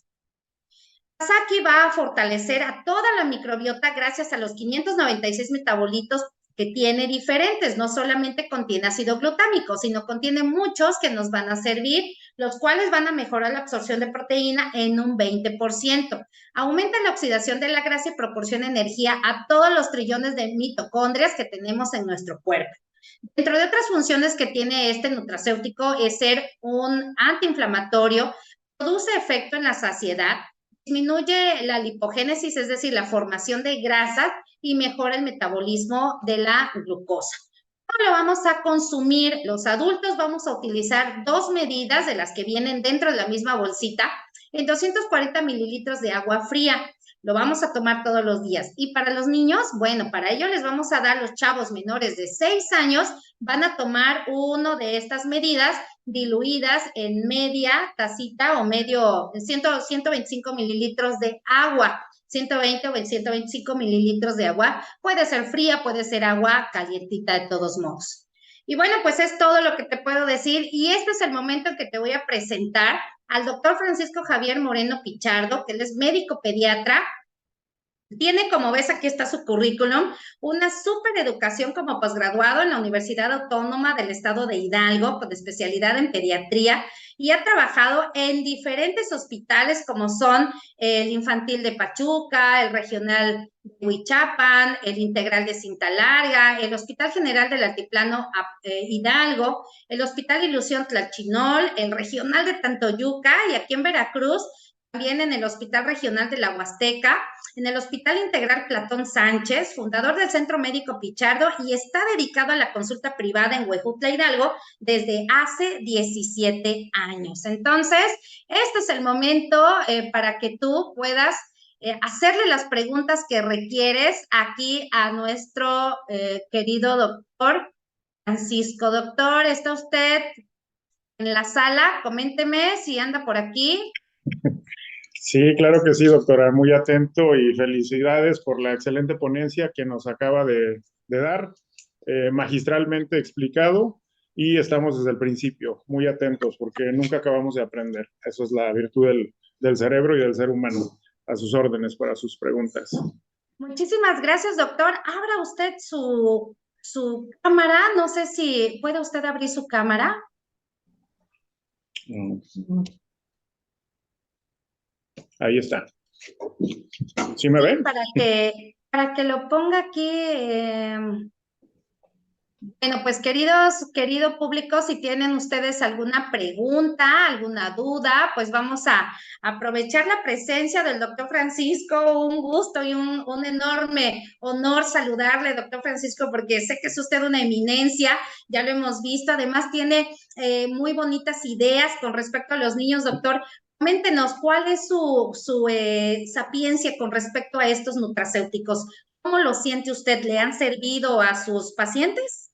Hasaki va a fortalecer a toda la microbiota gracias a los 596 metabolitos que tiene diferentes. No solamente contiene ácido glutámico, sino contiene muchos que nos van a servir, los cuales van a mejorar la absorción de proteína en un 20%. Aumenta la oxidación de la grasa y proporciona energía a todos los trillones de mitocondrias que tenemos en nuestro cuerpo. Dentro de otras funciones que tiene este nutracéutico es ser un antiinflamatorio, produce efecto en la saciedad, disminuye la lipogénesis, es decir, la formación de grasas, y mejora el metabolismo de la glucosa. ¿Cómo lo vamos a consumir? Los adultos vamos a utilizar 2 medidas de las que vienen dentro de la misma bolsita en 240 mililitros de agua fría. Lo vamos a tomar todos los días. Y para los niños, bueno, para ello les vamos a dar, los chavos menores de 6 años, van a tomar uno de estas medidas diluidas en media tacita o 125 mililitros de agua. 120 o 125 mililitros de agua. Puede ser fría, puede ser agua calientita de todos modos. Y bueno, pues es todo lo que te puedo decir. Y este es el momento en que te voy a presentar al doctor Francisco Javier Moreno Pichardo, que él es médico pediatra. Tiene, como ves, aquí está su currículum, una súper educación como posgraduado en la Universidad Autónoma del Estado de Hidalgo, con especialidad en pediatría, y ha trabajado en diferentes hospitales como son el Infantil de Pachuca, el Regional de Huichapan, el Integral de Cinta Larga, el Hospital General del Altiplano Hidalgo, el Hospital Ilusión Tlachinol, el Regional de Tantoyuca, y aquí en Veracruz, también en el Hospital Regional de la Huasteca, en el Hospital Integral Platón Sánchez, fundador del Centro Médico Pichardo, y está dedicado a la consulta privada en Huejutla, Hidalgo, desde hace 17 años. Entonces, este es el momento para que tú puedas hacerle las preguntas que requieres aquí a nuestro querido doctor Francisco. Doctor, ¿está usted en la sala? Coménteme si anda por aquí. Sí, claro que sí, doctora, muy atento y felicidades por la excelente ponencia que nos acaba de dar, magistralmente explicado, y estamos desde el principio muy atentos porque nunca acabamos de aprender. Eso es la virtud del cerebro y del ser humano. A sus órdenes para sus preguntas. Muchísimas gracias, doctor. Abra usted su cámara. No sé si puede usted abrir su cámara. Mm. Ahí está. ¿Sí me Sí, ven? para que lo ponga aquí. Bueno, pues querido público, si tienen ustedes alguna pregunta, alguna duda, pues vamos a aprovechar la presencia del doctor Francisco. Un gusto y un enorme honor saludarle, doctor Francisco, porque sé que es usted una eminencia, ya lo hemos visto. Además, tiene muy bonitas ideas con respecto a los niños, doctor. Coméntenos, ¿cuál es su sapiencia con respecto a estos nutracéuticos? ¿Cómo lo siente usted? ¿Le han servido a sus pacientes?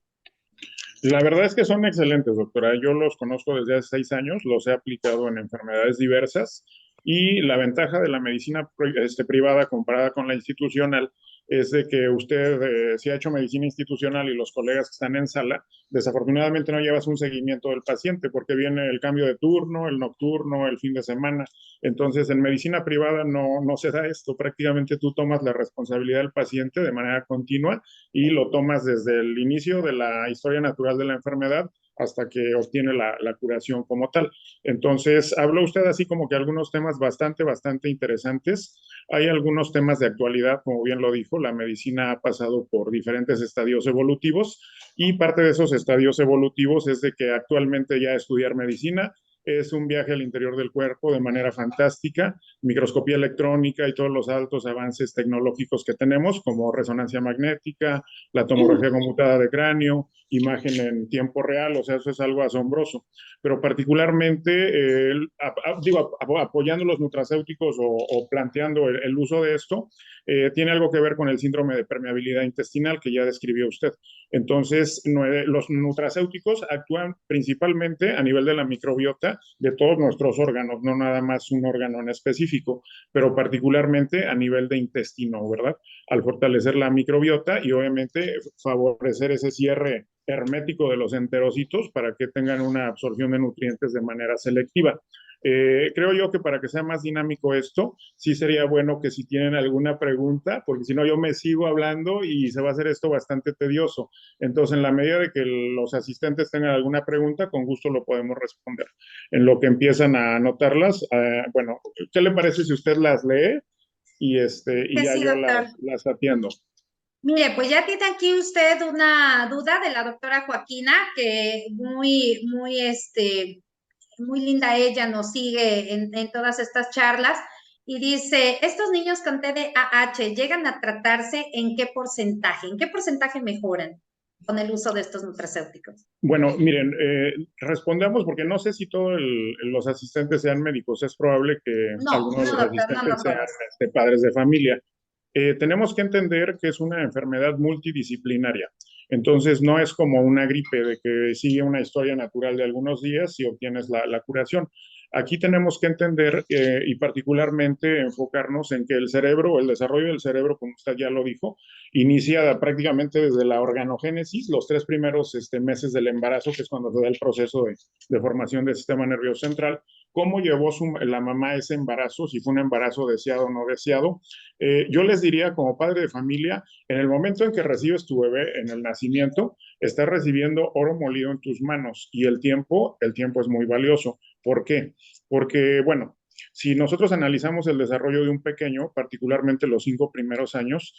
La verdad es que son excelentes, doctora. Yo los conozco desde hace 6 años, los he aplicado en enfermedades diversas y la ventaja de la medicina privada comparada con la institucional es de que usted, si ha hecho medicina institucional y los colegas que están en sala, desafortunadamente no llevas un seguimiento del paciente porque viene el cambio de turno, el nocturno, el fin de semana. Entonces, en medicina privada no se da esto. Prácticamente tú tomas la responsabilidad del paciente de manera continua y lo tomas desde el inicio de la historia natural de la enfermedad hasta que obtiene la curación como tal. Entonces, habló usted así como que algunos temas bastante interesantes. Hay algunos temas de actualidad, como bien lo dijo, la medicina ha pasado por diferentes estadios evolutivos y parte de esos estadios evolutivos es de que actualmente ya estudiar medicina es un viaje al interior del cuerpo de manera fantástica, microscopía electrónica y todos los altos avances tecnológicos que tenemos, como resonancia magnética, la tomografía conmutada de cráneo, imagen en tiempo real, o sea, eso es algo asombroso. Pero particularmente, digo, apoyando los nutracéuticos o planteando el uso de esto, tiene algo que ver con el síndrome de permeabilidad intestinal que ya describió usted. Entonces, los nutracéuticos actúan principalmente a nivel de la microbiota de todos nuestros órganos, no nada más un órgano en específico, pero particularmente a nivel de intestino, ¿verdad? Al fortalecer la microbiota y obviamente favorecer ese cierre hermético de los enterocitos para que tengan una absorción de nutrientes de manera selectiva. Creo yo que para que sea más dinámico esto, sí sería bueno que si tienen alguna pregunta, porque si no yo me sigo hablando y se va a hacer esto bastante tedioso. Entonces, en la medida de que los asistentes tengan alguna pregunta, con gusto lo podemos responder. En lo que empiezan a anotarlas, bueno, ¿qué le parece si usted las lee y Que ya sí, yo doctor. las atiendo? Mire, pues ya tiene aquí usted una duda de la doctora Joaquina, que muy linda ella, nos sigue en todas estas charlas, y dice, ¿estos niños con TDAH llegan a tratarse en qué porcentaje? ¿En qué porcentaje mejoran con el uso de estos nutracéuticos? Bueno, miren, respondamos porque no sé si todos los asistentes sean médicos. Es probable que No, algunos de no, los doctor, no, asistentes no sean todos. padres de familia. Tenemos que entender que es una enfermedad multidisciplinaria. Entonces, no es como una gripe de que sigue una historia natural de algunos días y obtienes la curación. Aquí tenemos que entender y particularmente enfocarnos en que el cerebro, el desarrollo del cerebro, como usted ya lo dijo, inicia prácticamente desde la organogénesis, los 3 primeros meses del embarazo, que es cuando se da el proceso de formación del sistema nervioso central. ¿Cómo llevó la mamá ese embarazo? Si fue un embarazo deseado o no deseado. Yo les diría como padre de familia, en el momento en que recibes tu bebé en el nacimiento, estás recibiendo oro molido en tus manos y el tiempo es muy valioso. ¿Por qué? Porque, bueno, si nosotros analizamos el desarrollo de un pequeño, particularmente los 5 primeros años,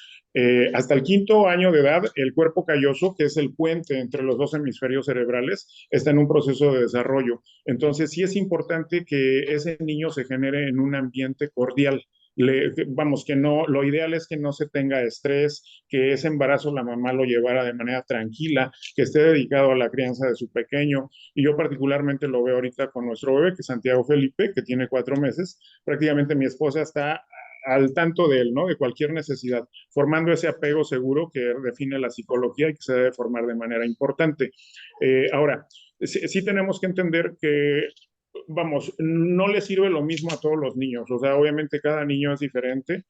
hasta el quinto año de edad, el cuerpo calloso, que es el puente entre los dos hemisferios cerebrales, está en un proceso de desarrollo. Entonces, sí es importante que ese niño se genere en un ambiente cordial. Vamos, que no, lo ideal es que no se tenga estrés, que ese embarazo la mamá lo llevara de manera tranquila, que esté dedicado a la crianza de su pequeño. Y yo particularmente lo veo ahorita con nuestro bebé, que es Santiago Felipe, que tiene 4 meses. Prácticamente mi esposa está al tanto de él, ¿no? De cualquier necesidad, formando ese apego seguro que define la psicología y que se debe formar de manera importante. Ahora, sí tenemos que entender que vamos, no le sirve lo mismo a todos los niños, o sea, obviamente cada niño es diferente.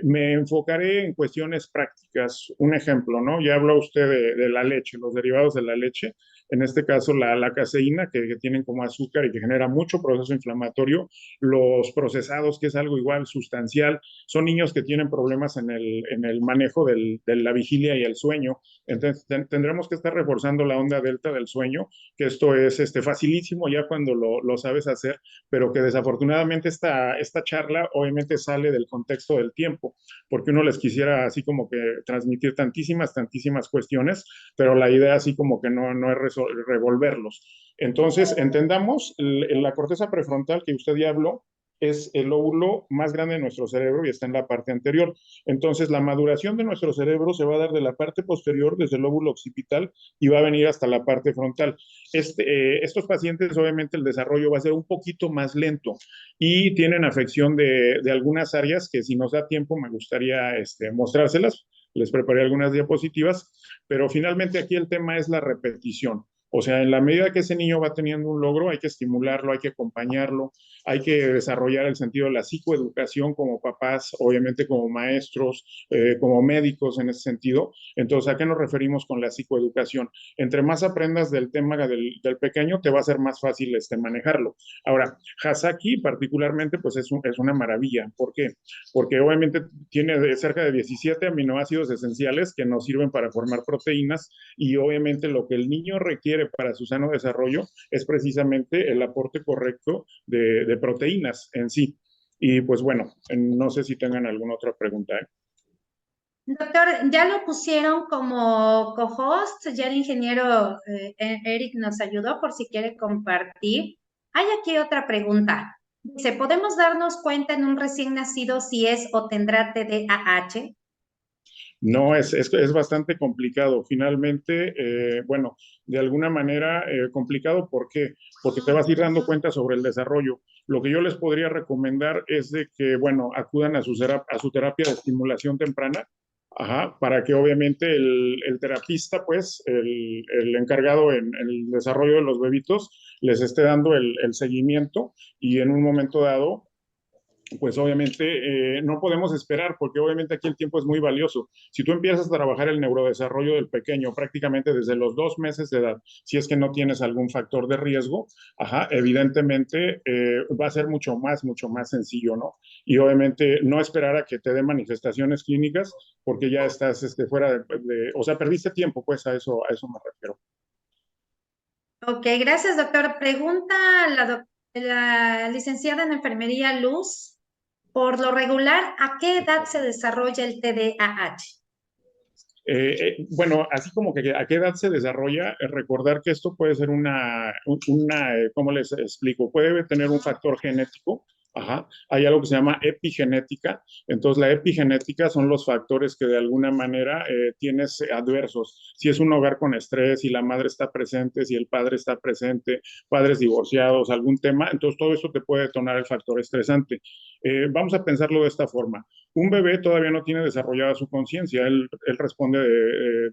Me enfocaré en cuestiones prácticas. Un ejemplo, ¿no? Ya habló usted de la leche, los derivados de la leche. en este caso la caseína, que tienen como azúcar y que genera mucho proceso inflamatorio, los procesados, que es algo igual sustancial, son niños que tienen problemas en el manejo de la vigilia y el sueño. Entonces, tendremos que estar reforzando la onda delta del sueño, que esto es facilísimo ya cuando lo sabes hacer, pero que desafortunadamente esta charla obviamente sale del contexto del tiempo, porque uno les quisiera así como que transmitir tantísimas cuestiones, pero la idea así como que no es revolverlos. Entonces, entendamos, la corteza prefrontal que usted ya habló es el lóbulo más grande de nuestro cerebro y está en la parte anterior. Entonces, la maduración de nuestro cerebro se va a dar de la parte posterior, desde el lóbulo occipital, y va a venir hasta la parte frontal. Estos pacientes, obviamente, el desarrollo va a ser un poquito más lento y tienen afección de algunas áreas que, si nos da tiempo, me gustaría mostrárselas. Les preparé algunas diapositivas, pero finalmente aquí el tema es la repetición. O sea, en la medida que ese niño va teniendo un logro, hay que estimularlo, hay que acompañarlo, hay que desarrollar el sentido de la psicoeducación como papás, obviamente como maestros, como médicos en ese sentido. Entonces, ¿a qué nos referimos con la psicoeducación? Entre más aprendas del tema del pequeño, te va a ser más fácil manejarlo. Ahora, Hasaki particularmente, pues es una maravilla. ¿Por qué? Porque obviamente tiene cerca de 17 aminoácidos esenciales que nos sirven para formar proteínas, y obviamente lo que el niño requiere para su sano desarrollo es precisamente el aporte correcto de proteínas en sí. Y pues bueno, no sé si tengan alguna otra pregunta. Doctor, ya lo pusieron como co-host, ya el ingeniero Eric nos ayudó por si quiere compartir. Hay aquí otra pregunta. Dice, ¿podemos darnos cuenta en un recién nacido si es o tendrá TDAH? No, es bastante complicado. Finalmente, bueno, de alguna manera complicado. ¿Por qué? Porque te vas a ir dando cuenta sobre el desarrollo. Lo que yo les podría recomendar es de que, bueno, acudan a su terapia de estimulación temprana, ajá, para que obviamente el terapista, pues, el encargado en el desarrollo de los bebitos, les esté dando el seguimiento, y en un momento dado pues obviamente no podemos esperar, porque obviamente aquí el tiempo es muy valioso. Si tú empiezas a trabajar el neurodesarrollo del pequeño prácticamente desde los 2 meses de edad, si es que no tienes algún factor de riesgo, ajá, evidentemente va a ser mucho más sencillo, ¿no? Y obviamente no esperar a que te dé manifestaciones clínicas, porque ya estás fuera o sea, perdiste tiempo, pues a eso me refiero. Ok, gracias, doctor. Pregunta la licenciada en enfermería Luz. Por lo regular, ¿a qué edad se desarrolla el TDAH? Bueno, así como que a qué edad se desarrolla, recordar que esto puede ser ¿cómo les explico? Puede tener un factor genético. Ajá. Hay algo que se llama epigenética. Entonces, la epigenética son los factores que de alguna manera tienes adversos. Si es un hogar con estrés, si la madre está presente, si el padre está presente, padres divorciados, algún tema, entonces todo eso te puede detonar el factor estresante. Vamos a pensarlo de esta forma. Un bebé todavía no tiene desarrollada su conciencia, él responde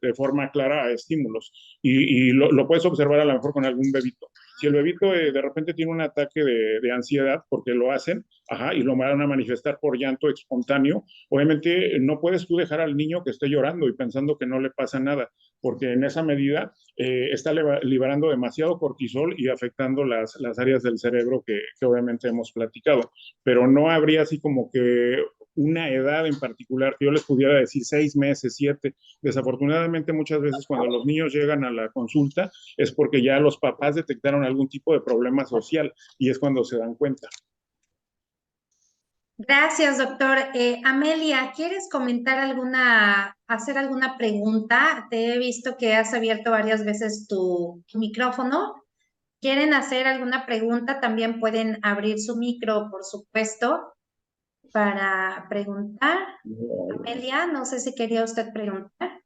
de forma clara a estímulos, y lo puedes observar a lo mejor con algún bebito. Si el bebito de repente tiene un ataque de ansiedad, porque lo hacen, ajá, y lo van a manifestar por llanto espontáneo, obviamente no puedes tú dejar al niño que esté llorando y pensando que no le pasa nada, porque en esa medida está liberando demasiado cortisol y afectando las áreas del cerebro que obviamente hemos platicado. Pero no habría así como que una edad en particular que yo les pudiera decir 6 meses, 7. Desafortunadamente, muchas veces cuando los niños llegan a la consulta es porque ya los papás detectaron algún tipo de problema social, y es cuando se dan cuenta. Gracias, doctor. Amelia, ¿quieres hacer alguna pregunta? Te he visto que has abierto varias veces tu micrófono. ¿Quieren hacer alguna pregunta? También pueden abrir su micro, por supuesto, para preguntar. Amelia, no sé si quería usted preguntar.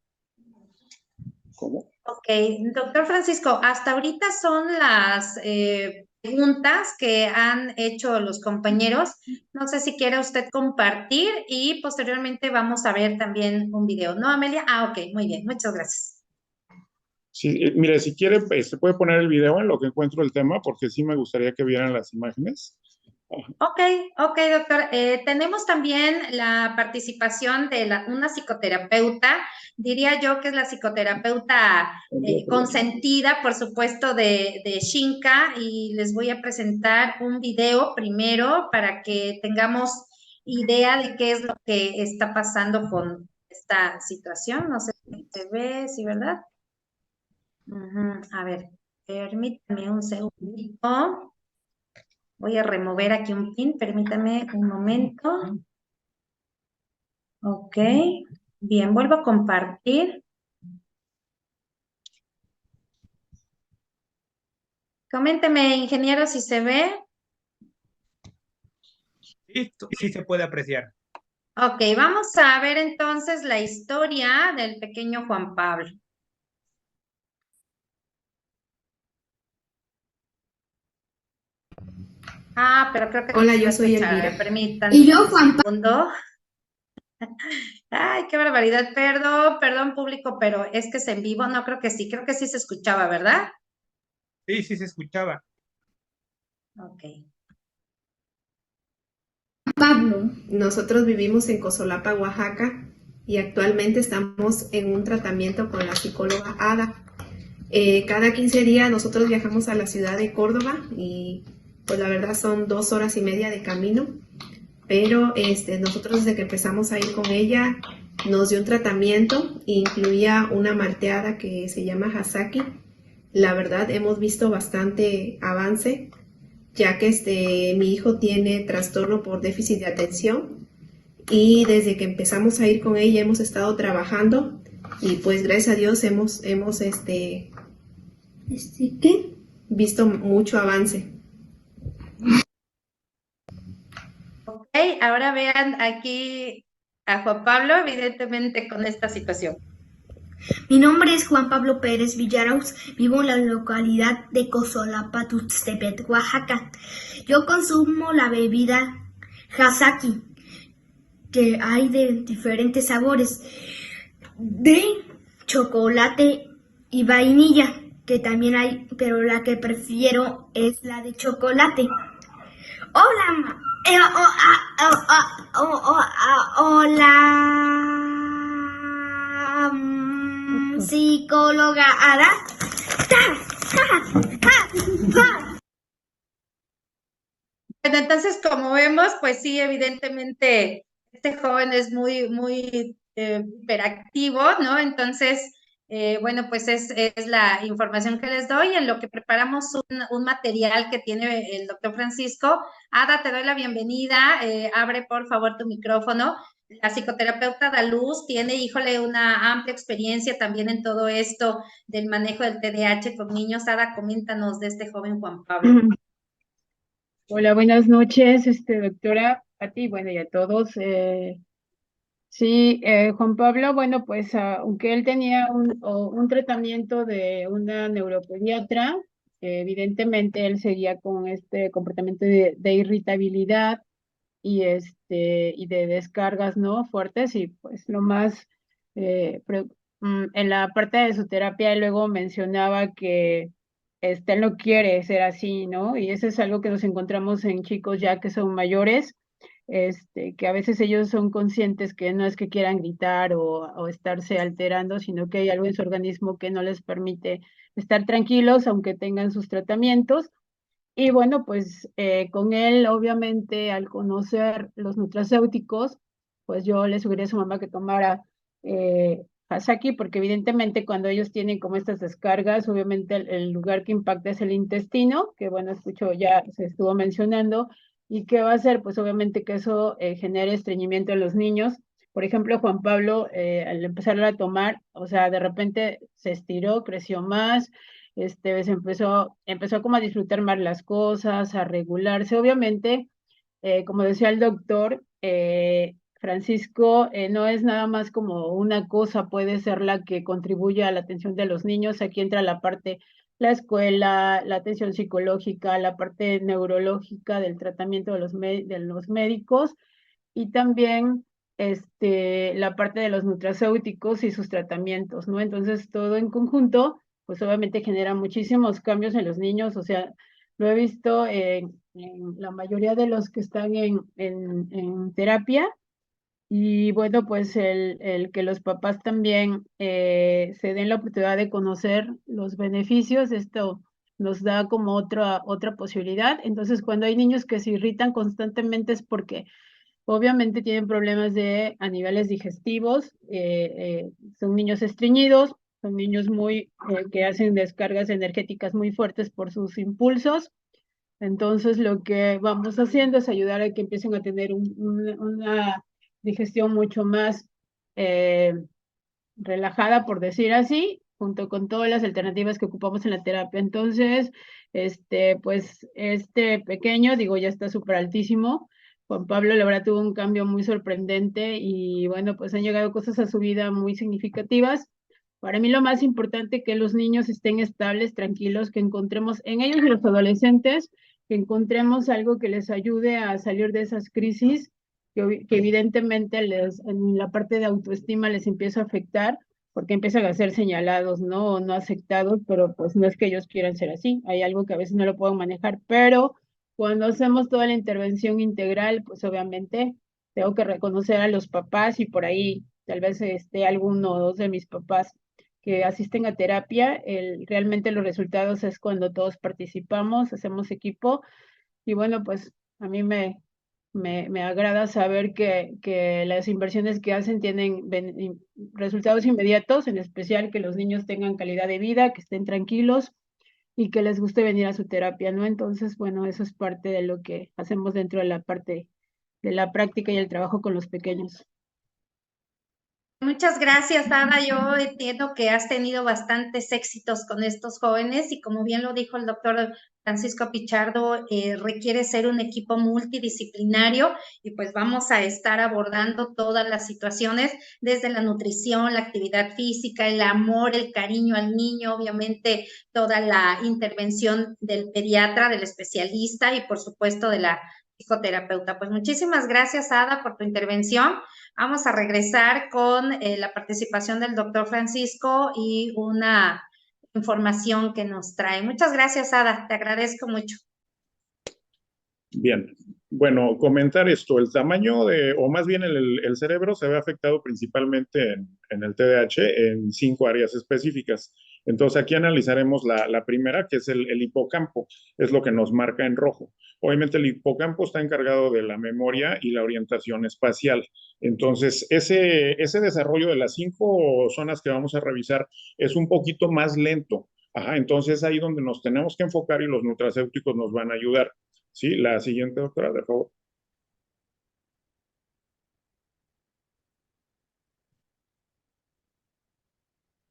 ¿Cómo? Ok, doctor Francisco, hasta ahorita son las preguntas que han hecho los compañeros. No sé si quiere usted compartir y posteriormente vamos a ver también un video. ¿No, Amelia? Ah, ok, muy bien, muchas gracias. Sí, mire, si quiere, se puede poner el video en lo que encuentro el tema, porque sí me gustaría que vieran las imágenes. Ok, ok, doctor. Tenemos también la participación de una psicoterapeuta, diría yo que es la psicoterapeuta consentida, por supuesto, de Shinka, y les voy a presentar un video primero para que tengamos idea de qué es lo que está pasando con esta situación. No sé si se ve, ¿sí, verdad? Ujú. A ver, permítame un segundito. Voy a remover aquí un pin, permítame un momento. Ok, bien, vuelvo a compartir. Coménteme, ingeniero, si se ve. Sí, sí se puede apreciar. Ok, vamos a ver entonces la historia del pequeño Juan Pablo. Ah, pero creo que no Hola, se va yo a soy escuchar. A ver, Elvira. permítanme Y yo, un Juan Pablo. segundo. Ay, qué barbaridad. Perdón, perdón, público, pero es que es en vivo. No, creo que sí se escuchaba, ¿verdad? Sí, sí se escuchaba. Ok. Nosotros vivimos en Cosolapa, Oaxaca, y actualmente estamos en un tratamiento con la psicóloga Ada. Cada 15 días nosotros viajamos a la ciudad de Córdoba y pues la verdad son 2 horas y media de camino, pero nosotros desde que empezamos a ir con ella nos dio un tratamiento, incluía una malteada que se llama Hasaki. La verdad hemos visto bastante avance, ya que mi hijo tiene trastorno por déficit de atención y desde que empezamos a ir con ella hemos estado trabajando y pues gracias a Dios hemos ¿qué? Visto mucho avance. Ok, ahora vean aquí a Juan Pablo, evidentemente con esta situación. Mi nombre es Juan Pablo Pérez Villarauz, vivo en la localidad de Cosolapa, Tuxtepec, Oaxaca. Yo consumo la bebida Hasaki, que hay de diferentes sabores, de chocolate y vainilla, que también hay, pero la que prefiero es la de chocolate. Hola, hola, psicóloga Ada. Bueno, entonces, como vemos, pues sí, evidentemente, este joven es muy hiperactivo, ¿no? Entonces, bueno, pues es la información que les doy en lo que preparamos un material que tiene el doctor Francisco. Ada, te doy la bienvenida. Abre, por favor, tu micrófono. La psicoterapeuta Daluz tiene, híjole, una amplia experiencia también en todo esto del manejo del TDAH con niños. Ada, coméntanos de este joven Juan Pablo. Hola, buenas noches, doctora, a ti, bueno, y a todos. Sí, Juan Pablo, bueno, pues aunque él tenía un tratamiento de una neuropediatra, evidentemente él seguía con este comportamiento de irritabilidad y de descargas, ¿no? Fuertes y pues lo más, en la parte de su terapia él luego mencionaba que él no quiere ser así, ¿no? Y eso es algo que nos encontramos en chicos ya que son mayores, que a veces ellos son conscientes que no es que quieran gritar o estarse alterando, sino que hay algo en su organismo que no les permite estar tranquilos aunque tengan sus tratamientos. Y bueno, pues con él, obviamente, al conocer los nutracéuticos, pues yo le sugerí a su mamá que tomara Hasaki, porque evidentemente cuando ellos tienen como estas descargas, obviamente el lugar que impacta es el intestino, que bueno, escucho, ya se estuvo mencionando, y qué va a hacer, pues obviamente que eso genere estreñimiento en los niños. Por ejemplo, Juan Pablo, al empezar a tomar, o sea, de repente se estiró, creció más, se empezó como a disfrutar más las cosas, a regularse. Obviamente, como decía el doctor, Francisco, no es nada más como una cosa, puede ser la que contribuye a la atención de los niños. Aquí entra la parte, la escuela, la atención psicológica, la parte neurológica del tratamiento de de los médicos y también la parte de los nutracéuticos y sus tratamientos, ¿no? Entonces, todo en conjunto, pues obviamente genera muchísimos cambios en los niños, o sea, lo he visto en la mayoría de los que están en terapia. Y bueno, pues el que los papás también se den la oportunidad de conocer los beneficios, esto nos da como otra posibilidad. Entonces, cuando hay niños que se irritan constantemente es porque obviamente tienen problemas a niveles digestivos, son niños estreñidos, son niños que hacen descargas energéticas muy fuertes por sus impulsos. Entonces, lo que vamos haciendo es ayudar a que empiecen a tener una digestión mucho más eh, relajada, por decir así, junto con todas las alternativas que ocupamos en la terapia. Entonces, pues este pequeño, digo, ya está súper altísimo. Juan Pablo, la verdad, tuvo un cambio muy sorprendente y bueno, pues han llegado cosas a su vida muy significativas. Para mí lo más importante que los niños estén estables, tranquilos, que encontremos en ellos y los adolescentes, que encontremos algo que les ayude a salir de esas crisis que evidentemente en la parte de autoestima les empieza a afectar porque empiezan a ser señalados, ¿no? O no aceptados, pero pues no es que ellos quieran ser así. Hay algo que a veces no lo puedo manejar, pero cuando hacemos toda la intervención integral, pues obviamente tengo que reconocer a los papás y por ahí tal vez alguno o dos de mis papás que asisten a terapia, realmente los resultados es cuando todos participamos, hacemos equipo y bueno, pues a mí me agrada saber que las inversiones que hacen tienen resultados inmediatos, en especial que los niños tengan calidad de vida, que estén tranquilos y que les guste venir a su terapia, ¿no? Entonces, bueno, eso es parte de lo que hacemos dentro de la parte de la práctica y el trabajo con los pequeños. Muchas gracias, Ada. Yo entiendo que has tenido bastantes éxitos con estos jóvenes y como bien lo dijo el doctor Francisco Pichardo, requiere ser un equipo multidisciplinario y pues vamos a estar abordando todas las situaciones, desde la nutrición, la actividad física, el amor, el cariño al niño, obviamente toda la intervención del pediatra, del especialista y por supuesto de la psicoterapeuta. Pues muchísimas gracias, Ada, por tu intervención. Vamos a regresar con la participación del doctor Francisco y una información que nos trae. Muchas gracias, Ada. Te agradezco mucho. Bien, bueno, comentar esto, el tamaño o más bien el cerebro se ve afectado principalmente en el TDAH en 5 áreas específicas. Entonces aquí analizaremos la primera, que es el hipocampo, es lo que nos marca en rojo. Obviamente el hipocampo está encargado de la memoria y la orientación espacial. Entonces ese desarrollo de las 5 zonas que vamos a revisar es un poquito más lento. Ajá, entonces ahí donde nos tenemos que enfocar y los nutracéuticos nos van a ayudar. Sí, la siguiente, doctora, de favor.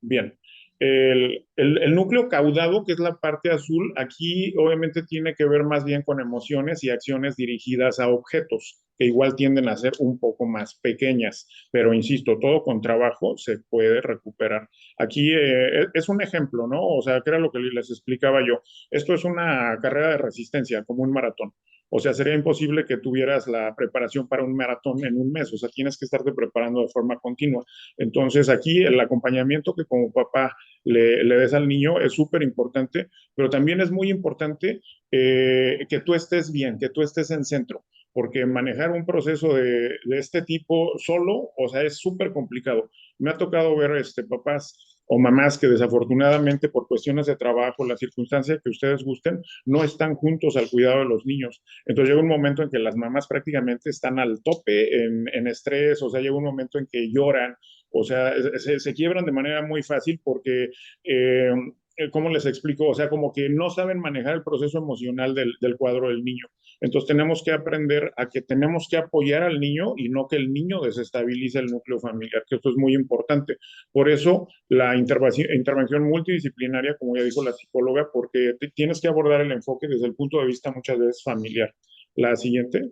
Bien. El núcleo caudado, que es la parte azul, aquí obviamente tiene que ver más bien con emociones y acciones dirigidas a objetos, que igual tienden a ser un poco más pequeñas, pero insisto, todo con trabajo se puede recuperar. Aquí es un ejemplo, ¿no? O sea, que era lo que les explicaba yo. Esto es una carrera de resistencia, como un maratón. O sea, sería imposible que tuvieras la preparación para un maratón en un mes. O sea, tienes que estarte preparando de forma continua. Entonces, aquí el acompañamiento que como papá le des al niño es súper importante, pero también es muy importante que tú estés bien, que tú estés en centro, porque manejar un proceso de este tipo solo, o sea, es súper complicado. Me ha tocado ver papás o mamás que desafortunadamente por cuestiones de trabajo, la circunstancia que ustedes gusten, no están juntos al cuidado de los niños. Entonces llega un momento en que las mamás prácticamente están al tope en estrés, o sea, llega un momento en que lloran, o sea, se quiebran de manera muy fácil porque, ¿cómo les explico? O sea, como que no saben manejar el proceso emocional del cuadro del niño. Entonces tenemos que aprender a que tenemos que apoyar al niño y no que el niño desestabilice el núcleo familiar, que esto es muy importante. Por eso la intervención multidisciplinaria, como ya dijo la psicóloga, porque tienes que abordar el enfoque desde el punto de vista muchas veces familiar. La siguiente.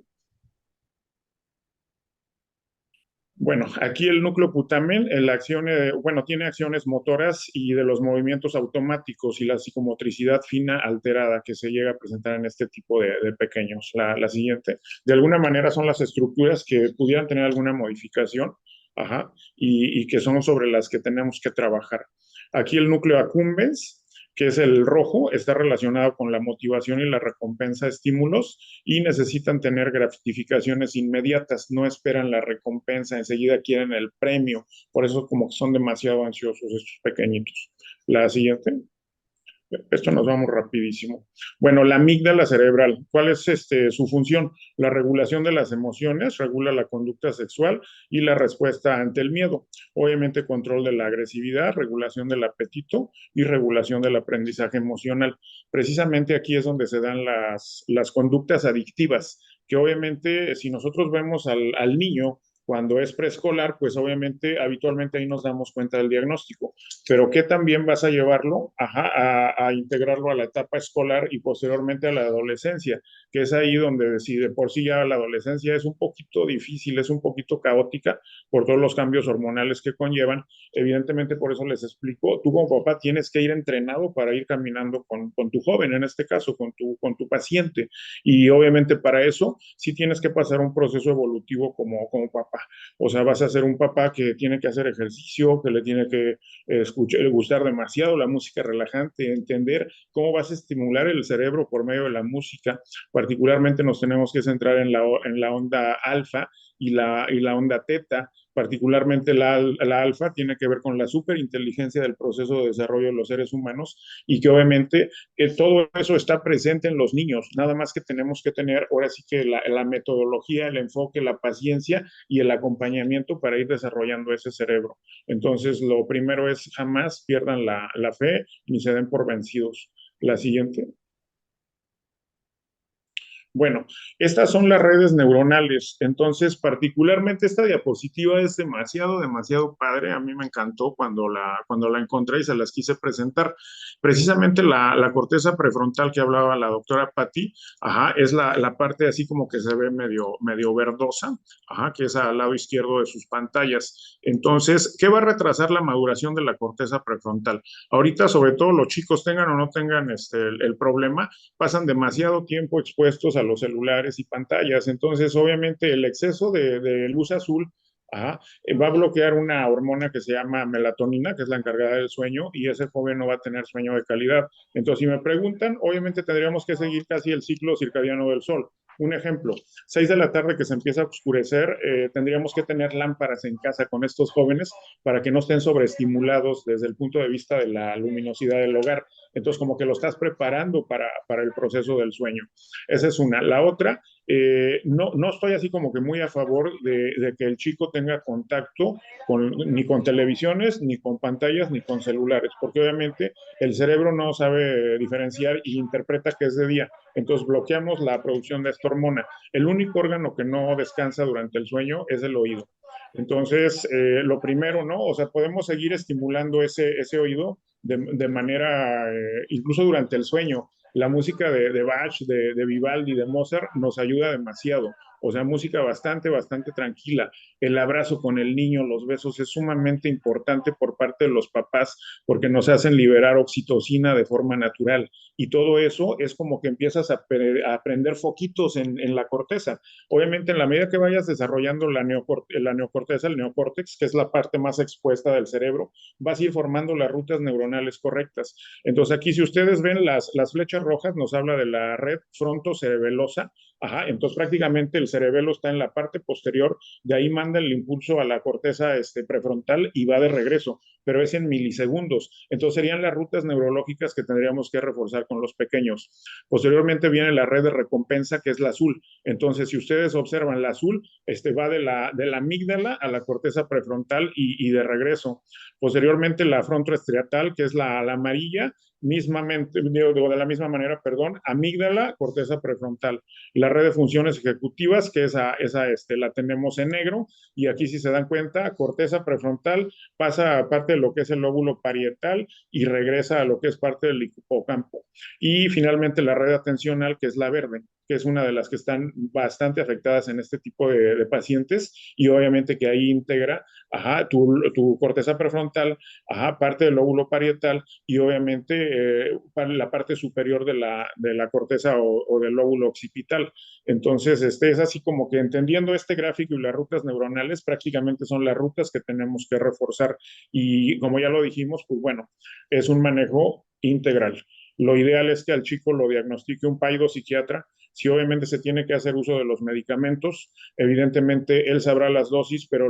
Bueno, aquí el núcleo putamen, la acción, bueno, tiene acciones motoras y de los movimientos automáticos y la psicomotricidad fina alterada que se llega a presentar en este tipo de pequeños. La siguiente. De alguna manera son las estructuras que pudieran tener alguna modificación, ajá, y que son sobre las que tenemos que trabajar. Aquí el núcleo accumbens, que es el rojo, está relacionado con la motivación y la recompensa de estímulos y necesitan tener gratificaciones inmediatas, no esperan la recompensa, enseguida quieren el premio, por eso como que son demasiado ansiosos estos pequeñitos. La siguiente. Esto nos vamos rapidísimo. Bueno, la amígdala cerebral, ¿cuál es su función? La regulación de las emociones, regula la conducta sexual y la respuesta ante el miedo. Obviamente control de la agresividad, regulación del apetito y regulación del aprendizaje emocional. Precisamente aquí es donde se dan las conductas adictivas, que obviamente si nosotros vemos al niño cuando es preescolar, pues obviamente habitualmente ahí nos damos cuenta del diagnóstico, pero ¿qué también vas a llevarlo a integrarlo a la etapa escolar y posteriormente a la adolescencia? Que es ahí donde si de por sí ya la adolescencia es un poquito difícil, es un poquito caótica por todos los cambios hormonales que conllevan. Evidentemente por eso les explico, tú como papá tienes que ir entrenado para ir caminando con tu joven, en este caso con tu paciente, y obviamente para eso sí tienes que pasar un proceso evolutivo como papá. O sea, vas a ser un papá que tiene que hacer ejercicio, que le tiene que gustar demasiado la música relajante, entender cómo vas a estimular el cerebro por medio de la música. Particularmente nos tenemos que centrar en la onda alfa y la onda teta. Particularmente la alfa tiene que ver con la superinteligencia del proceso de desarrollo de los seres humanos y que obviamente todo eso está presente en los niños, nada más que tenemos que tener ahora sí que la metodología, el enfoque, la paciencia y el acompañamiento para ir desarrollando ese cerebro. Entonces, lo primero es jamás pierdan la fe ni se den por vencidos. La siguiente. Bueno, estas son las redes neuronales. Entonces, particularmente esta diapositiva es demasiado, demasiado padre. A mí me encantó cuando la encontré y se las quise presentar. Precisamente la corteza prefrontal que hablaba la doctora Patti, ajá, es la parte así como que se ve medio verdosa, ajá, que es al lado izquierdo de sus pantallas. Entonces, ¿qué va a retrasar la maduración de la corteza prefrontal? Ahorita, sobre todo los chicos, tengan o no tengan el problema, pasan demasiado tiempo expuestos a los celulares y pantallas. Entonces, obviamente, el exceso de luz azul va a bloquear una hormona que se llama melatonina, que es la encargada del sueño, y ese joven no va a tener sueño de calidad. Entonces, si me preguntan, obviamente tendríamos que seguir casi el ciclo circadiano del sol. Un ejemplo, 6 de la tarde que se empieza a oscurecer, tendríamos que tener lámparas en casa con estos jóvenes para que no estén sobreestimulados desde el punto de vista de la luminosidad del hogar. Entonces, como que lo estás preparando para el proceso del sueño. Esa es una. La otra, no estoy así como que muy a favor de que el chico tenga contacto ni con televisiones, ni con pantallas, ni con celulares, porque obviamente el cerebro no sabe diferenciar y interpreta que es de día. Entonces bloqueamos la producción de esta hormona. El único órgano que no descansa durante el sueño es el oído. Entonces, lo primero, ¿no? O sea, podemos seguir estimulando ese oído de manera, incluso durante el sueño. La música de Bach, de Vivaldi, de Mozart nos ayuda demasiado. O sea, música bastante, bastante tranquila. El abrazo con el niño, los besos es sumamente importante por parte de los papás porque nos hacen liberar oxitocina de forma natural. Y todo eso es como que empiezas a aprender foquitos en la corteza. Obviamente, en la medida que vayas desarrollando la neocorteza, el neocórtex, que es la parte más expuesta del cerebro, vas a ir formando las rutas neuronales correctas. Entonces, aquí si ustedes ven las flechas rojas, nos habla de la red frontocerebelosa. Ajá, entonces prácticamente el cerebelo está en la parte posterior, de ahí manda el impulso a la corteza prefrontal y va de regreso, pero es en milisegundos. Entonces serían las rutas neurológicas que tendríamos que reforzar con los pequeños. Posteriormente viene la red de recompensa, que es la azul. Entonces, si ustedes observan, la azul va de la amígdala a la corteza prefrontal y de regreso. Posteriormente la frontoestriatal, que es la amarilla, mismamente, de la misma manera, perdón, amígdala, corteza prefrontal. La red de funciones ejecutivas, que esa la tenemos en negro, y aquí si se dan cuenta, corteza prefrontal pasa a parte de lo que es el lóbulo parietal y regresa a lo que es parte del hipocampo. Y finalmente la red atencional, que es la verde, que es una de las que están bastante afectadas en este tipo de pacientes, y obviamente que ahí integra tu corteza prefrontal, parte del lóbulo parietal y obviamente la parte superior de la corteza o del lóbulo occipital. Entonces, es así como que entendiendo este gráfico y las rutas neuronales, prácticamente son las rutas que tenemos que reforzar. Y como ya lo dijimos, pues bueno, es un manejo integral. Lo ideal es que al chico lo diagnostique un psiquiatra. Si obviamente se tiene que hacer uso de los medicamentos, evidentemente él sabrá las dosis, pero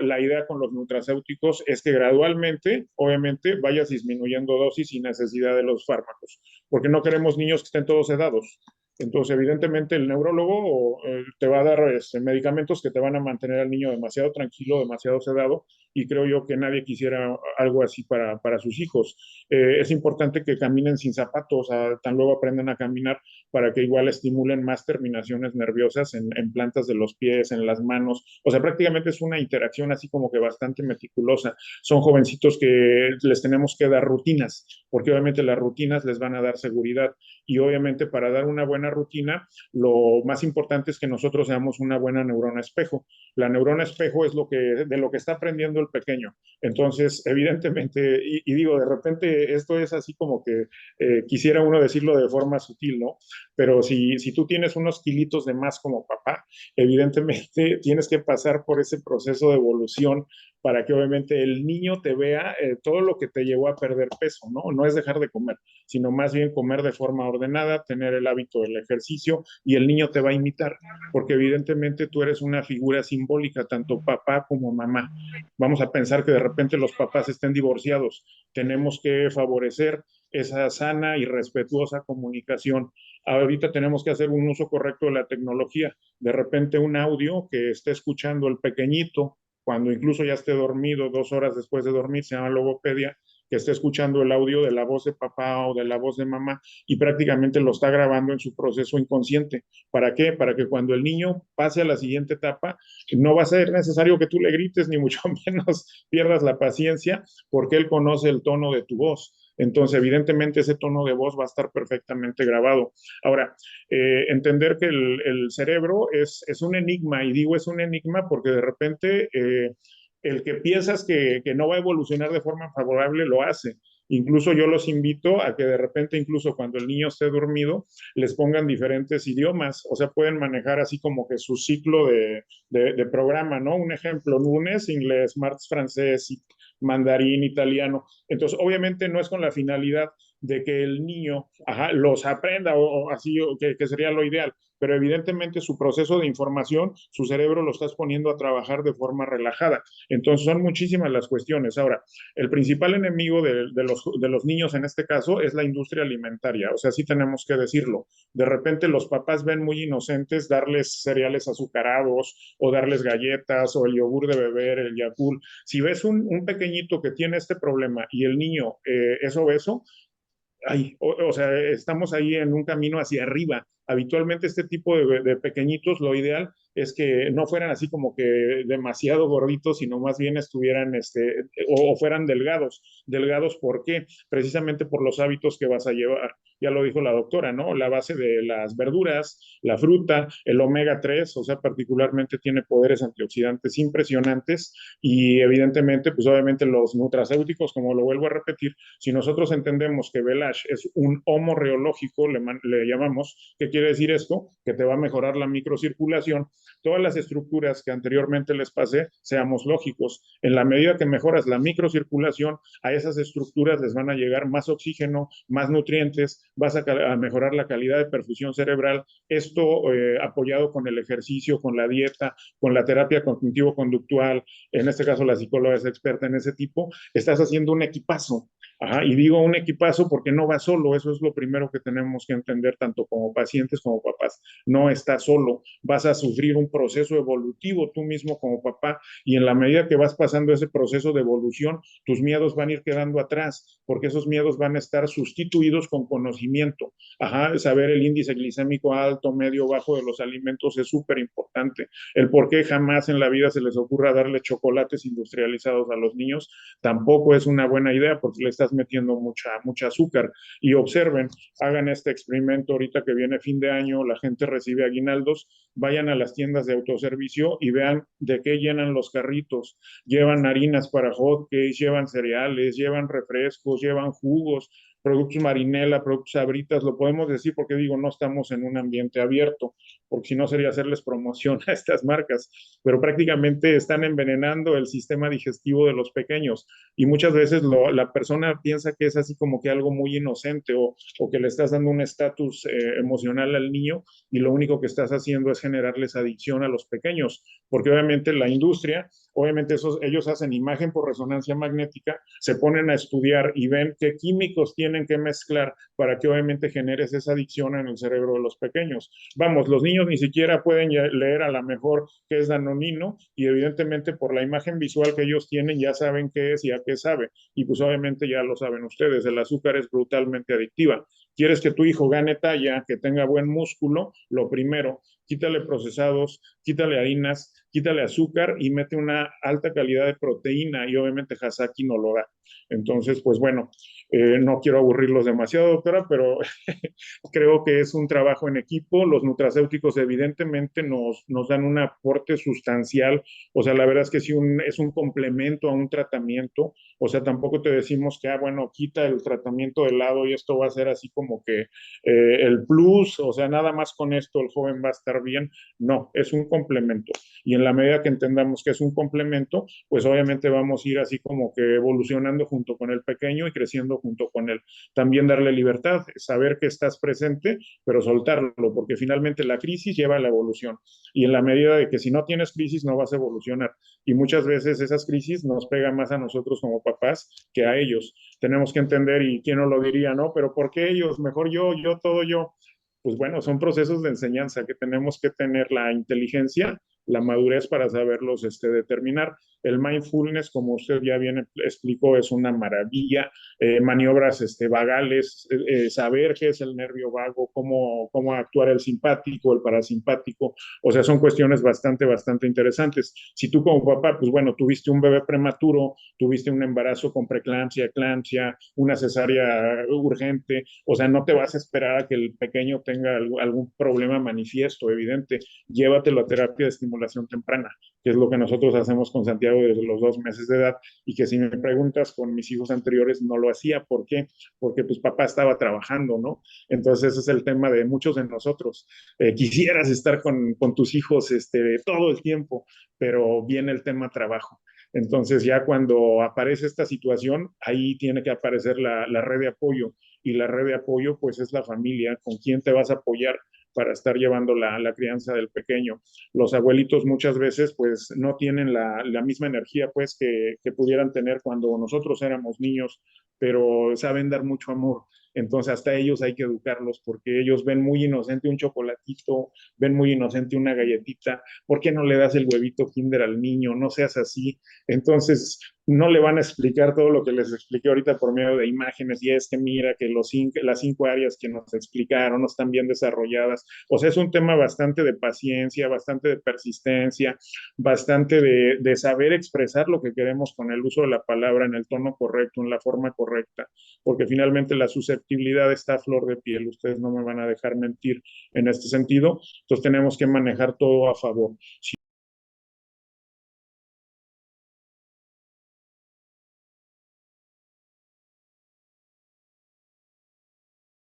la idea con los nutracéuticos es que gradualmente, obviamente, vayas disminuyendo dosis sin necesidad de los fármacos, porque no queremos niños que estén todos sedados. Entonces, evidentemente, el neurólogo te va a dar medicamentos que te van a mantener al niño demasiado tranquilo, demasiado sedado, y creo yo que nadie quisiera algo así para sus hijos. Es importante que caminen sin zapatos, tan luego aprendan a caminar, para que igual estimulen más terminaciones nerviosas en plantas de los pies, en las manos. O sea, prácticamente es una interacción así como que bastante meticulosa. Son jovencitos que les tenemos que dar rutinas, porque obviamente las rutinas les van a dar seguridad. Y obviamente para dar una buena rutina, lo más importante es que nosotros seamos una buena neurona espejo. La neurona espejo es de lo que está aprendiendo el pequeño. Entonces, evidentemente, y digo, de repente esto es así como que quisiera uno decirlo de forma sutil, ¿no? Pero si tú tienes unos kilitos de más como papá, evidentemente tienes que pasar por ese proceso de evolución para que obviamente el niño te vea todo lo que te llevó a perder peso, ¿no? No es dejar de comer, sino más bien comer de forma ordenada, tener el hábito del ejercicio, y el niño te va a imitar, porque evidentemente tú eres una figura simbólica, tanto papá como mamá. Vamos a pensar que de repente los papás estén divorciados. Tenemos que favorecer esa sana y respetuosa comunicación. Ahorita tenemos que hacer un uso correcto de la tecnología. De repente un audio que esté escuchando el pequeñito, cuando incluso ya esté dormido 2 horas después de dormir, se llama logopedia, que esté escuchando el audio de la voz de papá o de la voz de mamá, y prácticamente lo está grabando en su proceso inconsciente. ¿Para qué? Para que cuando el niño pase a la siguiente etapa, no va a ser necesario que tú le grites, ni mucho menos pierdas la paciencia, porque él conoce el tono de tu voz. Entonces, evidentemente, ese tono de voz va a estar perfectamente grabado. Ahora, entender que el cerebro es un enigma, y digo es un enigma porque de repente el que piensas que no va a evolucionar de forma favorable lo hace. Incluso yo los invito a que de repente, incluso cuando el niño esté dormido, les pongan diferentes idiomas. O sea, pueden manejar así como que su ciclo de programa, ¿no? Un ejemplo, lunes, inglés, martes, francés, mandarín, italiano. Entonces, obviamente no es con la finalidad de que el niño los aprenda o así, que sería lo ideal, pero evidentemente su proceso de información, su cerebro lo estás poniendo a trabajar de forma relajada. Entonces son muchísimas las cuestiones. Ahora, el principal enemigo de los niños en este caso es la industria alimentaria, o sea, sí tenemos que decirlo. De repente los papás ven muy inocentes darles cereales azucarados o darles galletas o el yogur de beber, el Yakult. Si ves un pequeñito que tiene este problema y el niño es obeso, o sea, estamos ahí en un camino hacia arriba. Habitualmente este tipo de pequeñitos, lo ideal es que no fueran así como que demasiado gorditos, sino más bien estuvieran, o fueran delgados. ¿Delgados por qué? Precisamente por los hábitos que vas a llevar. Ya lo dijo la doctora, ¿no? La base de las verduras, la fruta, el omega 3, o sea, particularmente tiene poderes antioxidantes impresionantes, y evidentemente, pues obviamente los nutracéuticos, como lo vuelvo a repetir, si nosotros entendemos que Velash es un homo reológico, le llamamos, ¿qué quiere decir esto? Que te va a mejorar la microcirculación. Todas las estructuras que anteriormente les pasé, seamos lógicos, en la medida que mejoras la microcirculación, a esas estructuras les van a llegar más oxígeno, más nutrientes, vas a mejorar la calidad de perfusión cerebral. Esto apoyado con el ejercicio, con la dieta, con la terapia cognitivo-conductual, en este caso la psicóloga es experta en ese tipo, estás haciendo un equipazo. Y digo un equipazo porque no va solo, eso es lo primero que tenemos que entender, tanto como pacientes como papás. No estás solo, vas a sufrir un proceso evolutivo tú mismo como papá, y en la medida que vas pasando ese proceso de evolución, tus miedos van a ir quedando atrás, porque esos miedos van a estar sustituidos con conocimiento. Saber el índice glicémico alto, medio, bajo de los alimentos es súper importante. El por qué jamás en la vida se les ocurra darle chocolates industrializados a los niños tampoco es una buena idea, porque le estás metiendo mucha azúcar. Y observen, hagan este experimento ahorita que viene fin de año, la gente recibe aguinaldos, vayan a las tiendas de autoservicio y vean de qué llenan los carritos. Llevan harinas para hot cakes, llevan cereales, llevan refrescos, llevan jugos. productos Marinela, productos Sabritas, lo podemos decir porque digo, no estamos en un ambiente abierto, porque si no sería hacerles promoción a estas marcas, pero prácticamente están envenenando el sistema digestivo de los pequeños y muchas veces la persona piensa que es así como que algo muy inocente o que le estás dando un estatus emocional al niño y lo único que estás haciendo es generarles adicción a los pequeños, porque obviamente la industria, obviamente ellos hacen imagen por resonancia magnética, se ponen a estudiar y ven qué químicos tienen que mezclar para que obviamente generes esa adicción en el cerebro de los pequeños. Vamos, los niños ni siquiera pueden leer a lo mejor qué es danonino y evidentemente por la imagen visual que ellos tienen ya saben qué es y a qué sabe. Y pues obviamente ya lo saben ustedes, el azúcar es brutalmente adictiva. ¿Quieres que tu hijo gane talla, que tenga buen músculo? Lo primero, quítale procesados, quítale harinas, quítale azúcar y mete una alta calidad de proteína y obviamente Hasaki no lo da. Entonces, pues bueno, no quiero aburrirlos demasiado, doctora, pero creo que es un trabajo en equipo. Los nutracéuticos evidentemente nos dan un aporte sustancial. O sea, la verdad es que sí es un complemento a un tratamiento. O sea, tampoco te decimos que, bueno, quita el tratamiento de lado y esto va a ser así como que el plus, o sea, nada más con esto el joven va a estar bien. No, es un complemento. Y en la medida que entendamos que es un complemento, pues obviamente vamos a ir así como que evolucionando junto con el pequeño y creciendo junto con él. También darle libertad, saber que estás presente, pero soltarlo, porque finalmente la crisis lleva a la evolución. Y en la medida de que si no tienes crisis no vas a evolucionar. Y muchas veces esas crisis nos pegan más a nosotros como papás que a ellos. Tenemos que entender, y quién no lo diría, ¿no? Pero ¿por qué ellos? Mejor yo, todo yo. Pues bueno, son procesos de enseñanza que tenemos que tener la inteligencia, la madurez para saberlos determinar. El mindfulness, como usted ya bien explicó, es una maravilla. Maniobras vagales, saber qué es el nervio vago, cómo actuar el simpático, el parasimpático. O sea, son cuestiones bastante interesantes. Si tú como papá, pues bueno, tuviste un bebé prematuro, tuviste un embarazo con preeclampsia, eclampsia, una cesárea urgente, o sea, no te vas a esperar a que el pequeño tenga algún problema manifiesto, evidente. Llévatelo a terapia de estimulación temprana, que es lo que nosotros hacemos con Santiago desde los 2 meses de edad, y que si me preguntas, con mis hijos anteriores no lo hacía. ¿Por qué? Porque pues papá estaba trabajando, ¿no? Entonces ese es el tema de muchos de nosotros. Quisieras estar con tus hijos todo el tiempo, pero viene el tema trabajo. Entonces ya cuando aparece esta situación, ahí tiene que aparecer la red de apoyo, y la red de apoyo pues es la familia, con quién te vas a apoyar para estar llevando la crianza del pequeño. Los abuelitos muchas veces pues no tienen la misma energía pues que pudieran tener cuando nosotros éramos niños, pero saben dar mucho amor. Entonces hasta ellos hay que educarlos, porque ellos ven muy inocente un chocolatito, ven muy inocente una galletita. ¿Por qué no le das el huevito Kinder al niño? No seas así. Entonces no le van a explicar todo lo que les expliqué ahorita por medio de imágenes, y es que mira que las 5 áreas que nos explicaron no están bien desarrolladas. O sea, es un tema bastante de paciencia, bastante de persistencia, bastante de saber expresar lo que queremos con el uso de la palabra en el tono correcto, en la forma correcta, porque finalmente la susceptibilidad está a flor de piel. Ustedes no me van a dejar mentir en este sentido. Entonces tenemos que manejar todo a favor. Si